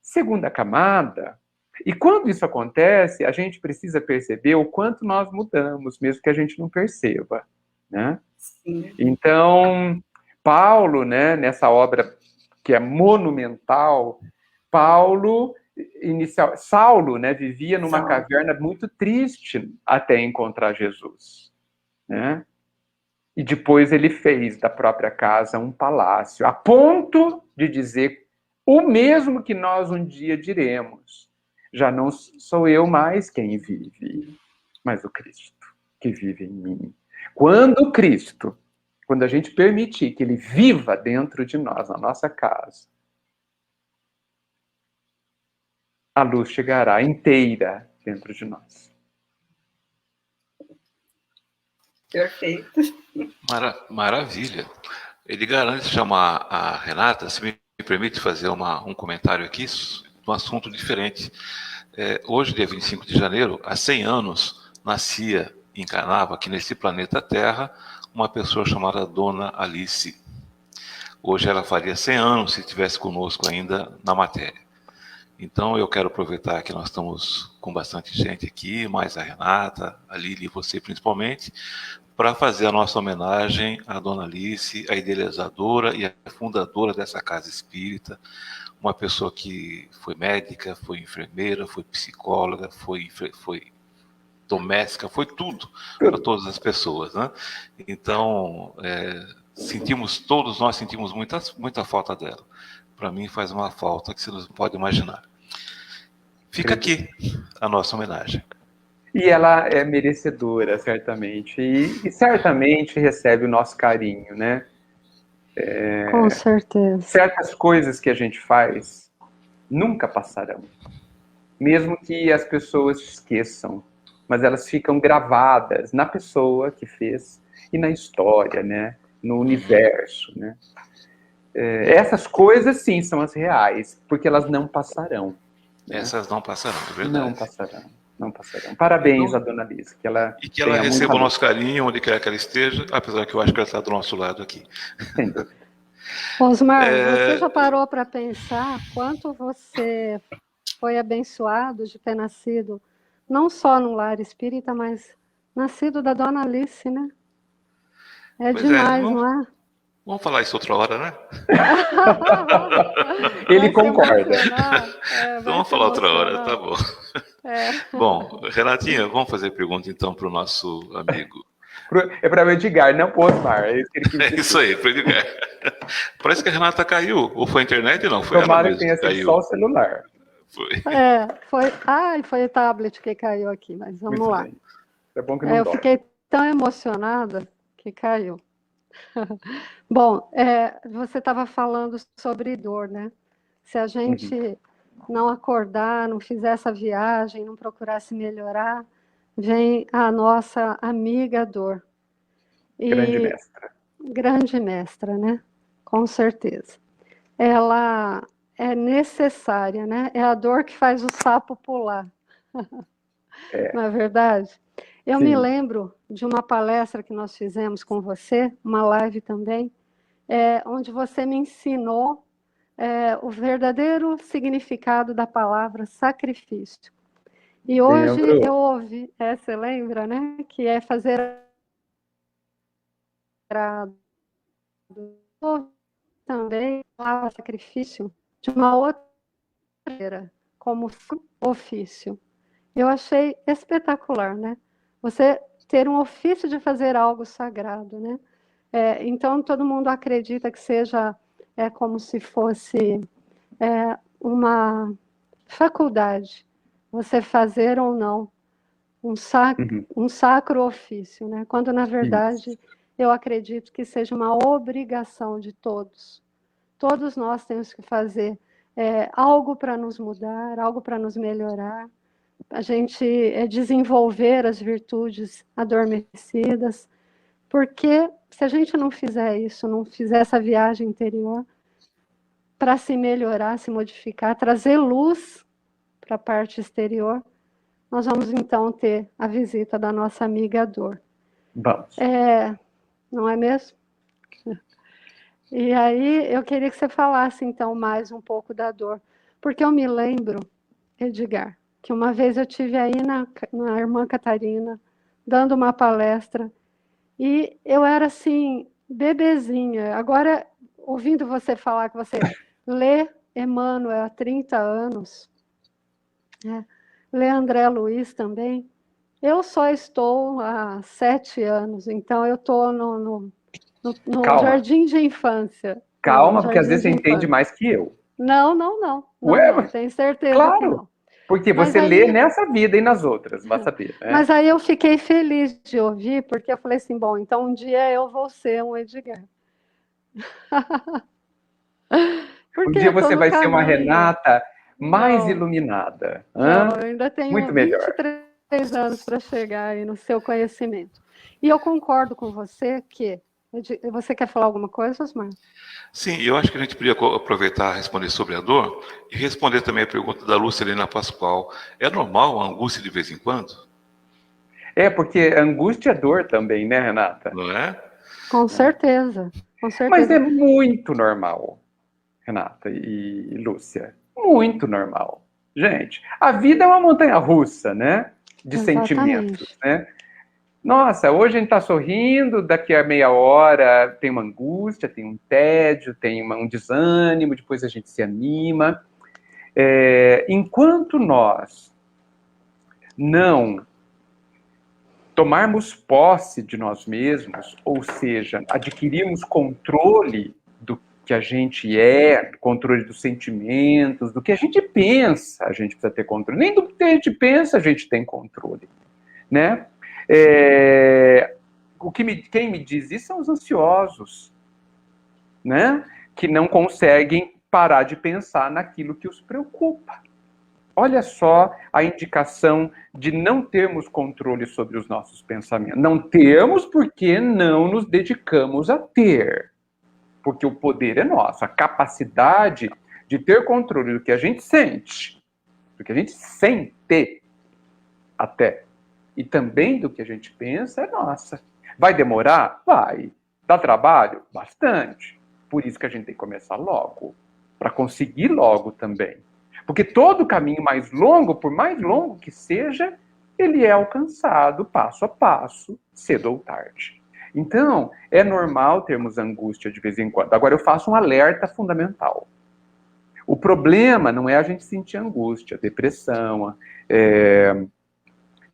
segunda camada. E quando isso acontece, a gente precisa perceber o quanto nós mudamos, mesmo que a gente não perceba. Né? Sim. Então, Paulo, né, nessa obra que é monumental, Saulo, né, vivia numa caverna muito triste até encontrar Jesus. Né? E depois ele fez da própria casa um palácio, a ponto de dizer o mesmo que nós um dia diremos. Já não sou eu mais quem vive, mas o Cristo que vive em mim. Quando a gente permitir que ele viva dentro de nós, na nossa casa, a luz chegará inteira dentro de nós. Perfeito. Maravilha. Edgar, antes de chamar a Renata, se me permite fazer um comentário aqui de um assunto diferente. Hoje, dia 25 de janeiro, há 100 anos, nascia e encarnava aqui nesse planeta Terra uma pessoa chamada Dona Alice. Hoje ela faria 100 anos se estivesse conosco ainda na matéria. Então eu quero aproveitar que nós estamos com bastante gente aqui, mais a Renata, a Lili e você principalmente, para fazer a nossa homenagem à Dona Alice, a idealizadora e a fundadora dessa casa espírita, uma pessoa que foi médica, foi enfermeira, foi psicóloga, foi doméstica, foi tudo para todas as pessoas, né? Então, todos nós sentimos muita falta dela. Para mim faz uma falta que você não pode imaginar. Fica aqui a nossa homenagem. E ela é merecedora, certamente. E certamente recebe o nosso carinho, né? Com certeza. Certas coisas que a gente faz nunca passarão. Mesmo que as pessoas esqueçam. Mas elas ficam gravadas na pessoa que fez e na história, né? No universo, né? Essas coisas, sim, são as reais, porque elas não passarão. Né? Essas não passarão, é verdade. Não passarão. Parabéns à Dona Alice. E que ela receba o nosso carinho, onde quer que ela esteja, apesar que eu acho que ela está do nosso lado aqui. Sem dúvida. Osmar, você já parou para pensar quanto você foi abençoado de ter nascido, não só num lar espírita, mas nascido da Dona Alice, né? Pois demais, não é? Vamos falar isso outra hora, né? Ele concorda. Então vamos falar outra hora, tá bom. Bom, Renatinha, vamos fazer pergunta então para o nosso amigo. É para o Edgar, não para o Osmar. Isso aí, para o Edgar. Parece que a Renata caiu. Ou foi a internet? Não, foi Tomara ela mesmo que tenha sido só o celular. Foi o tablet que caiu aqui, mas vamos Muito lá. Bem. É bom que não eu dói. Fiquei tão emocionada que caiu. Bom, você estava falando sobre dor, né? Se a gente não acordar, não fizer essa viagem, não procurar se melhorar, vem a nossa amiga dor. Grande mestra. Grande mestra, né? Com certeza. Ela é necessária, né? É a dor que faz o sapo pular. Não é verdade? Eu me lembro de uma palestra que nós fizemos com você, uma live também, onde você me ensinou o verdadeiro significado da palavra sacrifício. E hoje eu ouvi, você lembra, né? Que é fazer também a palavra sacrifício de uma outra maneira, como ofício. Eu achei espetacular, né? Você ter um ofício de fazer algo sagrado, né? Então, todo mundo acredita que seja como se fosse uma faculdade, você fazer ou não um sacro ofício, né? Quando, na verdade, eu acredito que seja uma obrigação de todos. Todos nós temos que fazer algo para nos mudar, algo para nos melhorar, a gente desenvolver as virtudes adormecidas, porque se a gente não fizer isso, não fizer essa viagem interior para se melhorar, se modificar, trazer luz para a parte exterior, nós vamos então ter a visita da nossa amiga dor. Vamos. Não é mesmo? E aí eu queria que você falasse então mais um pouco da dor, porque eu me lembro, Edgar, que uma vez eu tive aí na Irmã Catarina, dando uma palestra, e eu era assim, bebezinha. Agora, ouvindo você falar que você lê Emmanuel há 30 anos, lê André Luiz também, eu só estou há 7 anos, então eu estou no jardim de infância. Calma, porque às vezes você entende mais que eu. Não, tenho certeza claro. que não. Porque você lê nessa vida e nas outras, vai saber. Né? Mas aí eu fiquei feliz de ouvir, porque eu falei assim, bom, então um dia eu vou ser um Edgar. Um dia você vai ser uma Renata mais iluminada. Não, eu ainda tenho muito melhor. 23 anos para chegar aí no seu conhecimento. E eu concordo com você que... Você quer falar alguma coisa, Osmar? Sim, eu acho que a gente podia aproveitar e responder sobre a dor e responder também a pergunta da Lucilena Pascoal. É normal a angústia de vez em quando? Porque angústia é dor também, né, Renata? Não é? Com certeza, com certeza. Mas é muito normal, Renata e Lúcia. Muito normal. Gente, a vida é uma montanha-russa, né? De Exatamente. sentimentos, né? Nossa, hoje a gente tá sorrindo, daqui a meia hora tem uma angústia, tem um tédio, tem um desânimo, depois a gente se anima. Enquanto nós não tomarmos posse de nós mesmos, ou seja, adquirirmos controle do que a gente é, controle dos sentimentos, do que a gente pensa, a gente precisa ter controle. Nem do que a gente pensa a gente tem controle, né? Quem me diz isso são os ansiosos, né? Que não conseguem parar de pensar naquilo que os preocupa. Olha só a indicação de não termos controle sobre os nossos pensamentos. Não temos porque não nos dedicamos a ter. Porque o poder é nosso. A capacidade de ter controle do que a gente sente, do que a gente sente até, e também do que a gente pensa é nossa. Vai demorar? Vai. Dá trabalho? Bastante. Por isso que a gente tem que começar logo. Para conseguir logo também. Porque todo caminho mais longo, por mais longo que seja, ele é alcançado passo a passo, cedo ou tarde. Então, é normal termos angústia de vez em quando. Agora, eu faço um alerta fundamental. O problema não é a gente sentir angústia, depressão,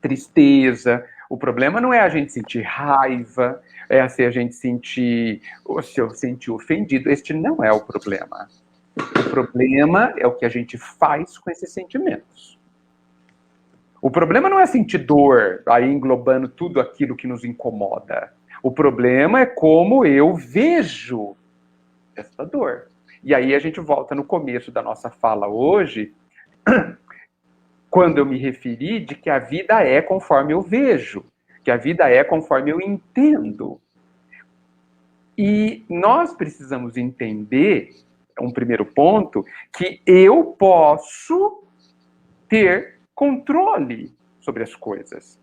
tristeza. O problema não é a gente sentir raiva, se a gente sentir, se eu sentir ofendido. Este não é o problema. O problema é o que a gente faz com esses sentimentos. O problema não é sentir dor, aí englobando tudo aquilo que nos incomoda. O problema é como eu vejo essa dor. E aí a gente volta no começo da nossa fala hoje, quando eu me referi de que a vida é conforme eu vejo, que a vida é conforme eu entendo. E nós precisamos entender, um primeiro ponto, que eu posso ter controle sobre as coisas.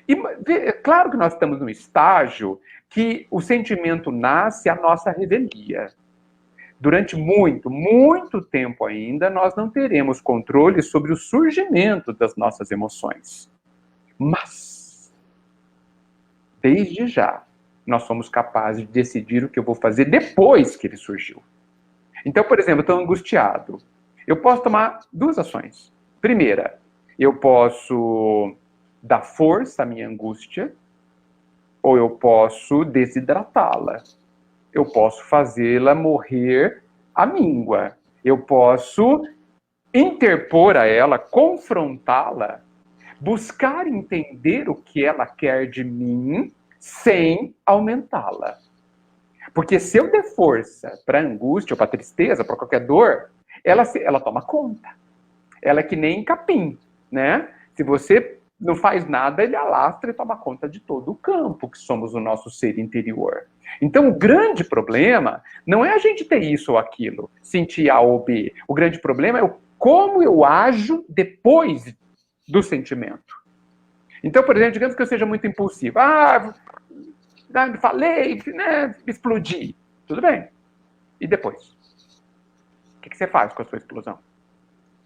E é claro que nós estamos num estágio que o sentimento nasce à nossa revelia. Durante muito, muito tempo ainda, nós não teremos controle sobre o surgimento das nossas emoções. Mas, desde já, nós somos capazes de decidir o que eu vou fazer depois que ele surgiu. Então, por exemplo, eu estou angustiado. Eu posso tomar duas ações. Primeira, eu posso dar força à minha angústia, ou eu posso desidratá-la. Eu posso fazê-la morrer à míngua. Eu posso interpor a ela, confrontá-la, buscar entender o que ela quer de mim sem aumentá-la. Porque se eu der força para a angústia, ou para a tristeza, para qualquer dor, ela toma conta. Ela é que nem capim, né? Se você não faz nada, ele alastra e toma conta de todo o campo, que somos o nosso ser interior. Então, o grande problema não é a gente ter isso ou aquilo, sentir A ou B. O grande problema é como eu ajo depois do sentimento. Então, por exemplo, digamos que eu seja muito impulsivo. Falei, né, explodi. Tudo bem. E depois? O que você faz com a sua explosão?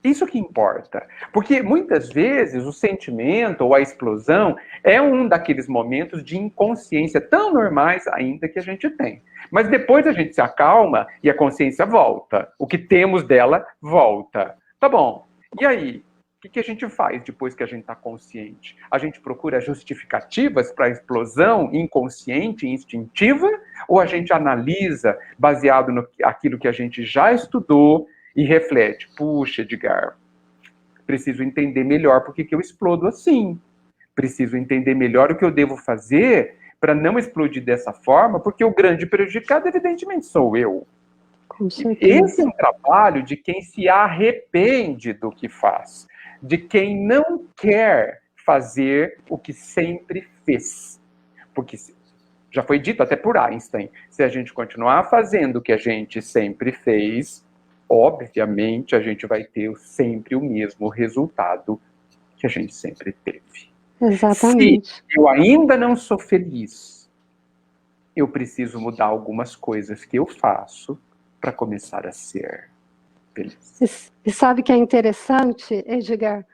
Isso que importa. Porque muitas vezes o sentimento ou a explosão é um daqueles momentos de inconsciência tão normais ainda que a gente tem. Mas depois a gente se acalma e a consciência volta. O que temos dela volta. Tá bom. E aí? O que a gente faz depois que a gente está consciente? A gente procura justificativas para a explosão inconsciente e instintiva? Ou a gente analisa baseado naquilo que a gente já estudou e reflete? Puxa, Edgar, preciso entender melhor por que eu explodo assim. Preciso entender melhor o que eu devo fazer para não explodir dessa forma, porque o grande prejudicado, evidentemente, sou eu. Esse é um trabalho de quem se arrepende do que faz, de quem não quer fazer o que sempre fez. Porque já foi dito até por Einstein, se a gente continuar fazendo o que a gente sempre fez, obviamente a gente vai ter sempre o mesmo resultado que a gente sempre teve. Exatamente. Se eu ainda não sou feliz, eu preciso mudar algumas coisas que eu faço para começar a ser feliz. E sabe que é interessante, Edgar,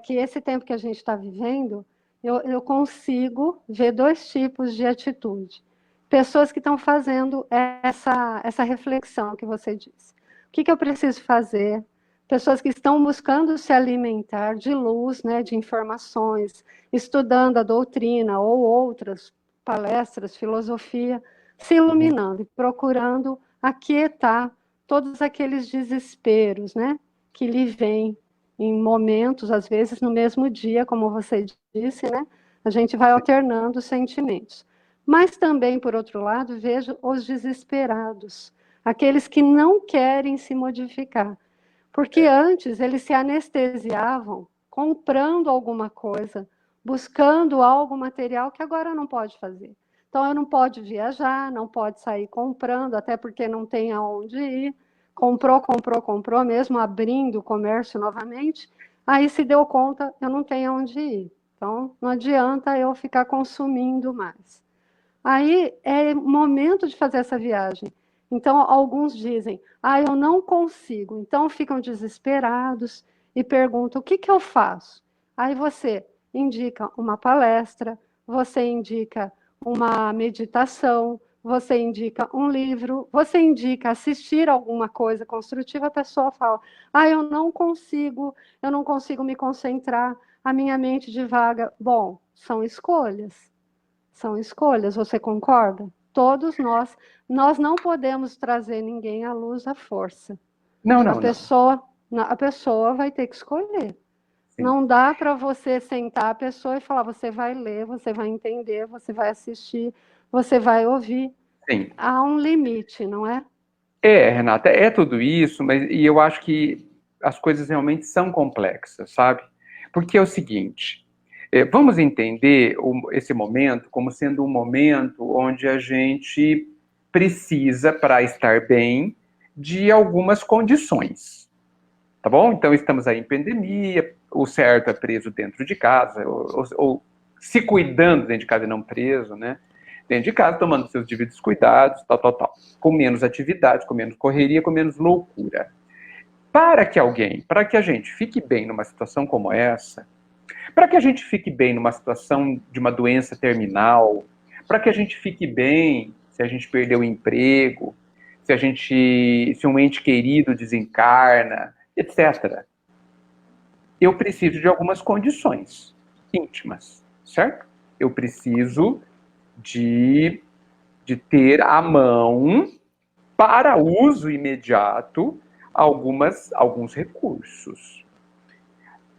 que esse tempo que a gente está vivendo, eu consigo ver dois tipos de atitude. Pessoas que estão fazendo essa reflexão que você disse. O que eu preciso fazer? Pessoas que estão buscando se alimentar de luz, né, de informações, estudando a doutrina ou outras palestras, filosofia, se iluminando e procurando aquietar todos aqueles desesperos, né, que lhe vêm em momentos, às vezes no mesmo dia, como você disse, né, a gente vai alternando os sentimentos. Mas também, por outro lado, vejo os desesperados, aqueles que não querem se modificar, porque antes eles se anestesiavam comprando alguma coisa, buscando algo material que agora não pode fazer. Então, eu não pode viajar, não pode sair comprando, até porque não tem aonde ir. Comprou, mesmo abrindo o comércio novamente, aí se deu conta, eu não tenho aonde ir. Então, não adianta eu ficar consumindo mais. Aí é momento de fazer essa viagem. Então, alguns dizem, eu não consigo. Então, ficam desesperados e perguntam, o que eu faço? Aí você indica uma palestra, você indica uma meditação, você indica um livro, você indica assistir alguma coisa construtiva, a pessoa fala, eu não consigo me concentrar, a minha mente divaga. Bom, são escolhas. São escolhas, você concorda? Todos nós não podemos trazer ninguém à luz à força. Não. A pessoa vai ter que escolher. Sim. Não dá para você sentar a pessoa e falar, você vai ler, você vai entender, você vai assistir, você vai ouvir. Sim. Há um limite, não é? Renata, é tudo isso, e eu acho que as coisas realmente são complexas, sabe? Porque é o seguinte, vamos entender esse momento como sendo um momento onde a gente precisa, para estar bem, de algumas condições, tá bom? Então, estamos aí em pandemia, o certo é preso dentro de casa, ou se cuidando dentro de casa e não preso, né? Dentro de casa, tomando seus devidos cuidados, tal, com menos atividades, com menos correria, com menos loucura. Para que a gente fique bem numa situação como essa, para que a gente fique bem numa situação de uma doença terminal, para que a gente fique bem se a gente perdeu o emprego, se um ente querido desencarna, etc. Eu preciso de algumas condições íntimas, certo? Eu preciso de ter à mão, para uso imediato, alguns recursos.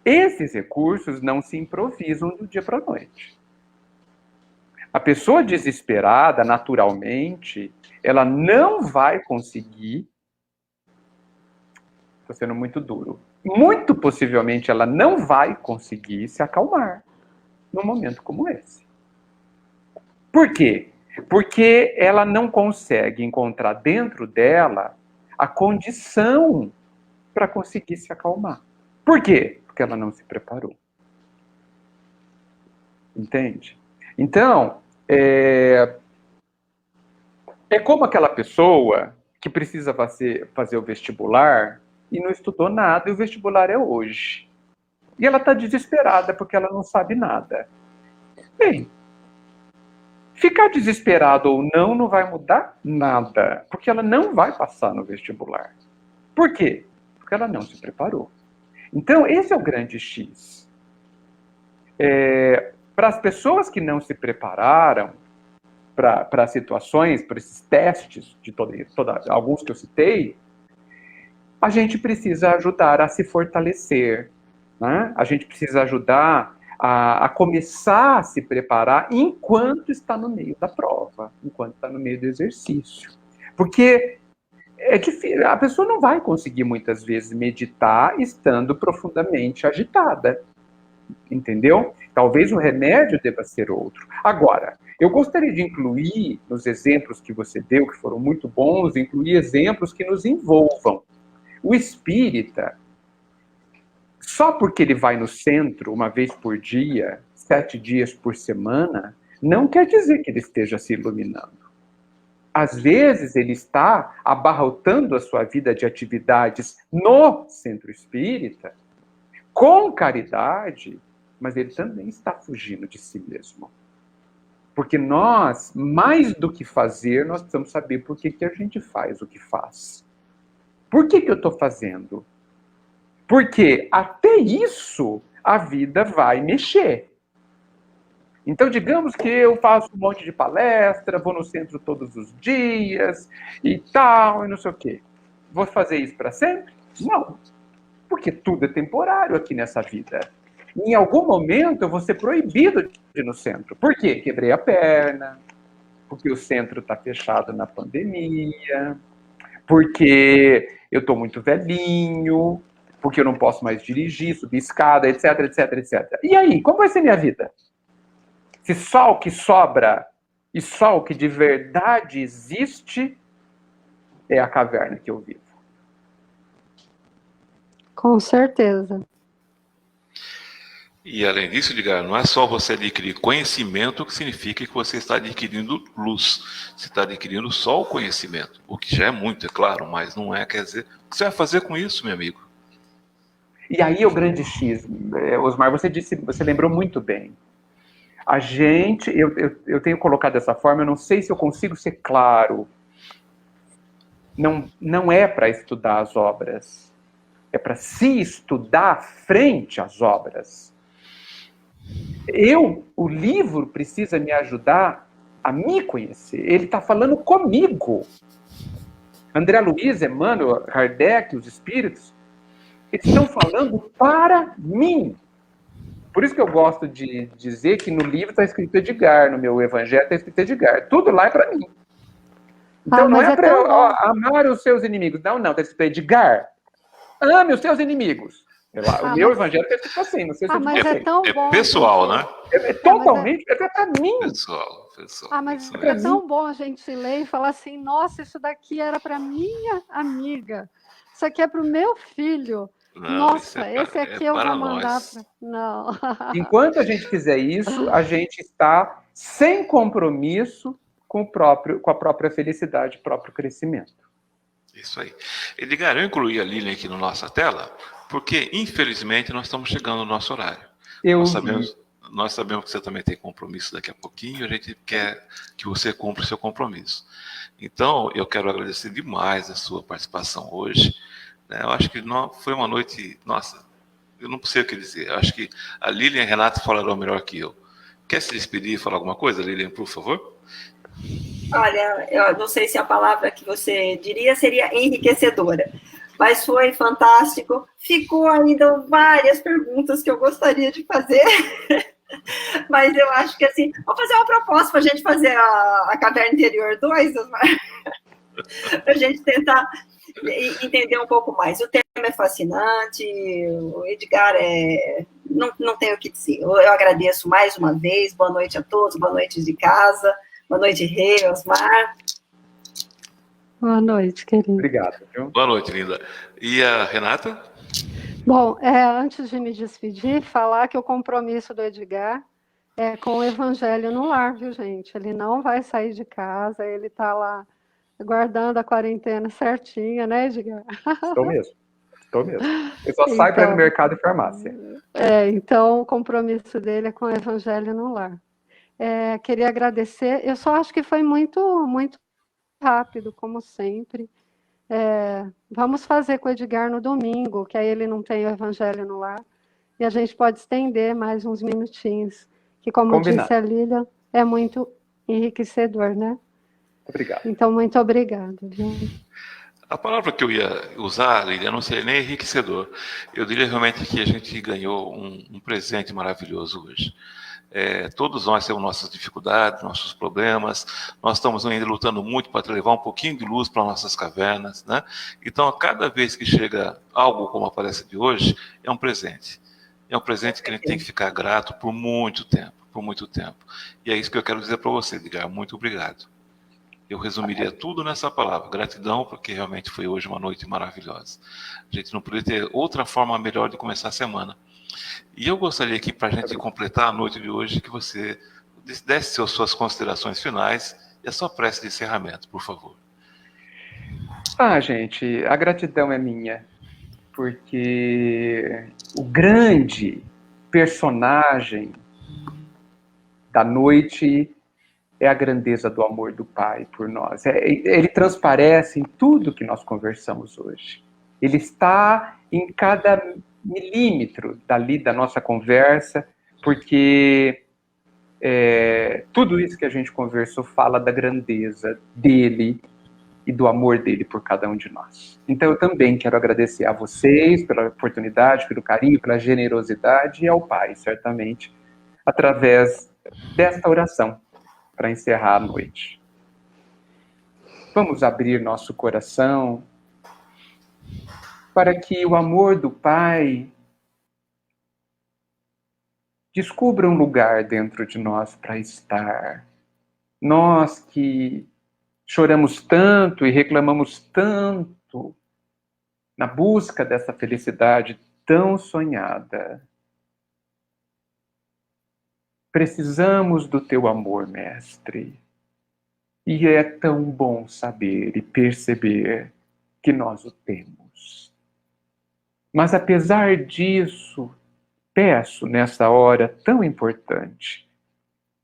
Esses recursos não se improvisam do dia para a noite. A pessoa desesperada, naturalmente, ela não vai conseguir, estou sendo muito duro, muito possivelmente ela não vai conseguir se acalmar num momento como esse. Por quê? Porque ela não consegue encontrar dentro dela a condição para conseguir se acalmar. Por quê? Porque ela não se preparou. Entende? Então, é como aquela pessoa que precisa fazer o vestibular e não estudou nada, e o vestibular é hoje. E ela está desesperada porque ela não sabe nada. Bem, ficar desesperado ou não vai mudar nada, porque ela não vai passar no vestibular. Por quê? Porque ela não se preparou. Então, esse é o grande X. Para as pessoas que não se prepararam para situações, para esses testes, alguns que eu citei, a gente precisa ajudar a se fortalecer, né? A gente precisa ajudar a começar a se preparar enquanto está no meio da prova, enquanto está no meio do exercício. Porque é difícil, a pessoa não vai conseguir muitas vezes meditar estando profundamente agitada, entendeu? Talvez o remédio deva ser outro. Agora, eu gostaria de incluir, nos exemplos que você deu, que foram muito bons, incluir exemplos que nos envolvam. O espírita, só porque ele vai no centro uma vez por dia, 7 dias por semana, não quer dizer que ele esteja se iluminando. Às vezes ele está abarrotando a sua vida de atividades no centro espírita, com caridade, mas ele também está fugindo de si mesmo. Porque nós, mais do que fazer, nós precisamos saber por que a gente faz o que faz. Por que eu estou fazendo? Porque até isso a vida vai mexer. Então, digamos que eu faço um monte de palestra, vou no centro todos os dias e tal, e não sei o quê. Vou fazer isso para sempre? Não. Porque tudo é temporário aqui nessa vida. Em algum momento eu vou ser proibido de ir no centro. Por quê? Quebrei a perna, porque o centro está fechado na pandemia, porque eu estou muito velhinho, porque eu não posso mais dirigir, subir escada, etc, etc, etc. E aí, como vai ser minha vida? Se só o que sobra e só o que de verdade existe é a caverna que eu vivo. Com certeza. E além disso, Edgar, não é só você adquirir conhecimento que significa que você está adquirindo luz. Você está adquirindo só o conhecimento, o que já é muito, é claro, mas não é, quer dizer, o que você vai fazer com isso, meu amigo? E aí o grande X, Osmar, você lembrou muito bem. A gente, eu tenho colocado dessa forma, eu não sei se eu consigo ser claro. Não é para estudar as obras, é para se estudar frente às obras. O livro precisa me ajudar a me conhecer. Ele está falando comigo. André Luiz, Emmanuel, Kardec, os espíritos, eles estão falando para mim. Por isso que eu gosto de dizer que no livro está escrito Edgar, no meu evangelho está escrito Edgar. Tudo lá é para mim. Então não é para eu amar os seus inimigos. Não, está escrito Edgar. Ame os seus inimigos. O meu evangelho está escrito assim, não sei se mas é tão bom, pessoal, gente. né? É totalmente, é para mim. Pessoal. Mas é tão bom a gente ler e falar assim, nossa, isso daqui era para minha amiga. Isso aqui é para o meu filho. Não, nossa, esse aqui eu vou mandar para... Não. Enquanto a gente fizer isso, a gente está sem compromisso com a própria felicidade, próprio crescimento. Isso aí. Edgar, eu incluí a Lilian aqui na nossa tela, porque, infelizmente, nós estamos chegando no nosso horário. Nós sabemos que você também tem compromisso daqui a pouquinho, a gente quer que você cumpra o seu compromisso. Então, eu quero agradecer demais a sua participação hoje. Eu acho que foi uma noite... Nossa, eu não sei o que dizer. Eu acho que a Lilian e a Renata falaram melhor que eu. Quer se despedir e falar alguma coisa, Lilian, por favor? Olha, eu não sei se a palavra que você diria seria enriquecedora, mas foi fantástico. Ficou ainda várias perguntas que eu gostaria de fazer, mas eu acho que assim, vou fazer uma proposta para a gente fazer a Caverna Interior 2, para a gente tentar entender um pouco mais. O tema é fascinante, o Edgar não tenho o que dizer. Eu agradeço mais uma vez, boa noite a todos, boa noite de casa. Boa noite, Rei, Osmar. Boa noite, querido. Obrigado. Viu? Boa noite, linda. E a Renata? Bom, antes de me despedir, falar que o compromisso do Edgar é com o Evangelho no lar, viu, gente? Ele não vai sair de casa, ele está lá guardando a quarentena certinha, né, Edgar? Estou mesmo. Eu só saio para ir no mercado e farmácia. Então, o compromisso dele é com o Evangelho no lar. Queria agradecer, eu só acho que foi muito, muito rápido, como sempre. Vamos fazer com o Edgar no domingo, que aí ele não tem o Evangelho no lar, e a gente pode estender mais uns minutinhos, que como Combinado. disse a Lília, é muito enriquecedor, né? Obrigado. Então, muito obrigada. Viu? A palavra que eu ia usar, Lília, não seria nem enriquecedor. Eu diria realmente que a gente ganhou um presente maravilhoso hoje. Todos nós temos nossas dificuldades, nossos problemas, nós estamos ainda lutando muito para levar um pouquinho de luz para nossas cavernas, né? Então, a cada vez que chega algo como a palestra de hoje, é um presente. É um presente que a gente tem que ficar grato por muito tempo, por muito tempo. E é isso que eu quero dizer para você, Edgar. Muito obrigado. Eu resumiria tudo nessa palavra, gratidão, porque realmente foi hoje uma noite maravilhosa. A gente não podia ter outra forma melhor de começar a semana. E eu gostaria aqui, para a gente completar a noite de hoje, que você desse suas considerações finais e a sua prece de encerramento, por favor. Gente, a gratidão é minha, porque o grande personagem da noite é a grandeza do amor do Pai por nós. Ele transparece em tudo que nós conversamos hoje. Ele está em cada milímetro dali da nossa conversa, porque tudo isso que a gente conversou fala da grandeza dele e do amor dele por cada um de nós. Então eu também quero agradecer a vocês pela oportunidade, pelo carinho, pela generosidade e ao Pai, certamente, através desta oração, para encerrar a noite. Vamos abrir nosso coração para que o amor do Pai descubra um lugar dentro de nós para estar. Nós que choramos tanto e reclamamos tanto na busca dessa felicidade tão sonhada. Precisamos do teu amor, Mestre. E é tão bom saber e perceber que nós o temos. Mas apesar disso, peço nessa hora tão importante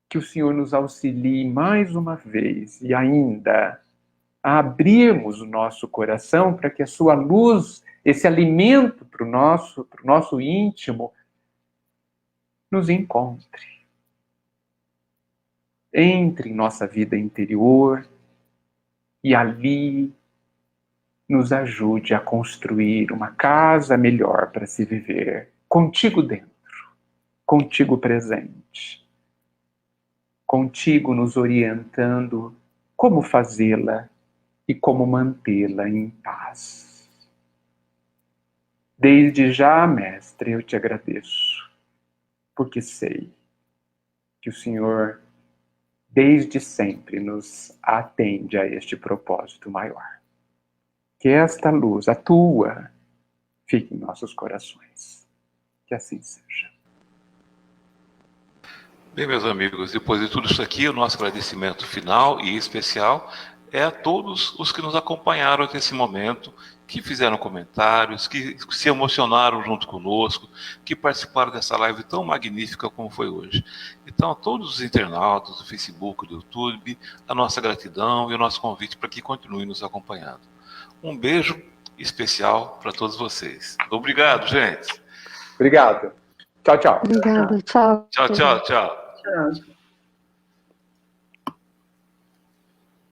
que o Senhor nos auxilie mais uma vez e ainda a abrirmos o nosso coração para que a sua luz, esse alimento para o nosso íntimo, nos encontre. Entre em nossa vida interior e ali nos ajude a construir uma casa melhor para se viver, contigo dentro, contigo presente, contigo nos orientando como fazê-la e como mantê-la em paz. Desde já, Mestre, eu te agradeço, porque sei que o Senhor desde sempre nos atende a este propósito maior. Que esta luz, a tua, fique em nossos corações. Que assim seja. Bem, meus amigos, depois de tudo isso aqui, o nosso agradecimento final e especial é a todos os que nos acompanharam até esse momento, que fizeram comentários, que se emocionaram junto conosco, que participaram dessa live tão magnífica como foi hoje. Então, a todos os internautas do Facebook, do YouTube, a nossa gratidão e o nosso convite para que continuem nos acompanhando. Um beijo especial para todos vocês. Obrigado, gente. Obrigado. Tchau, tchau. Obrigada, tchau. Tchau, tchau, tchau. Tchau.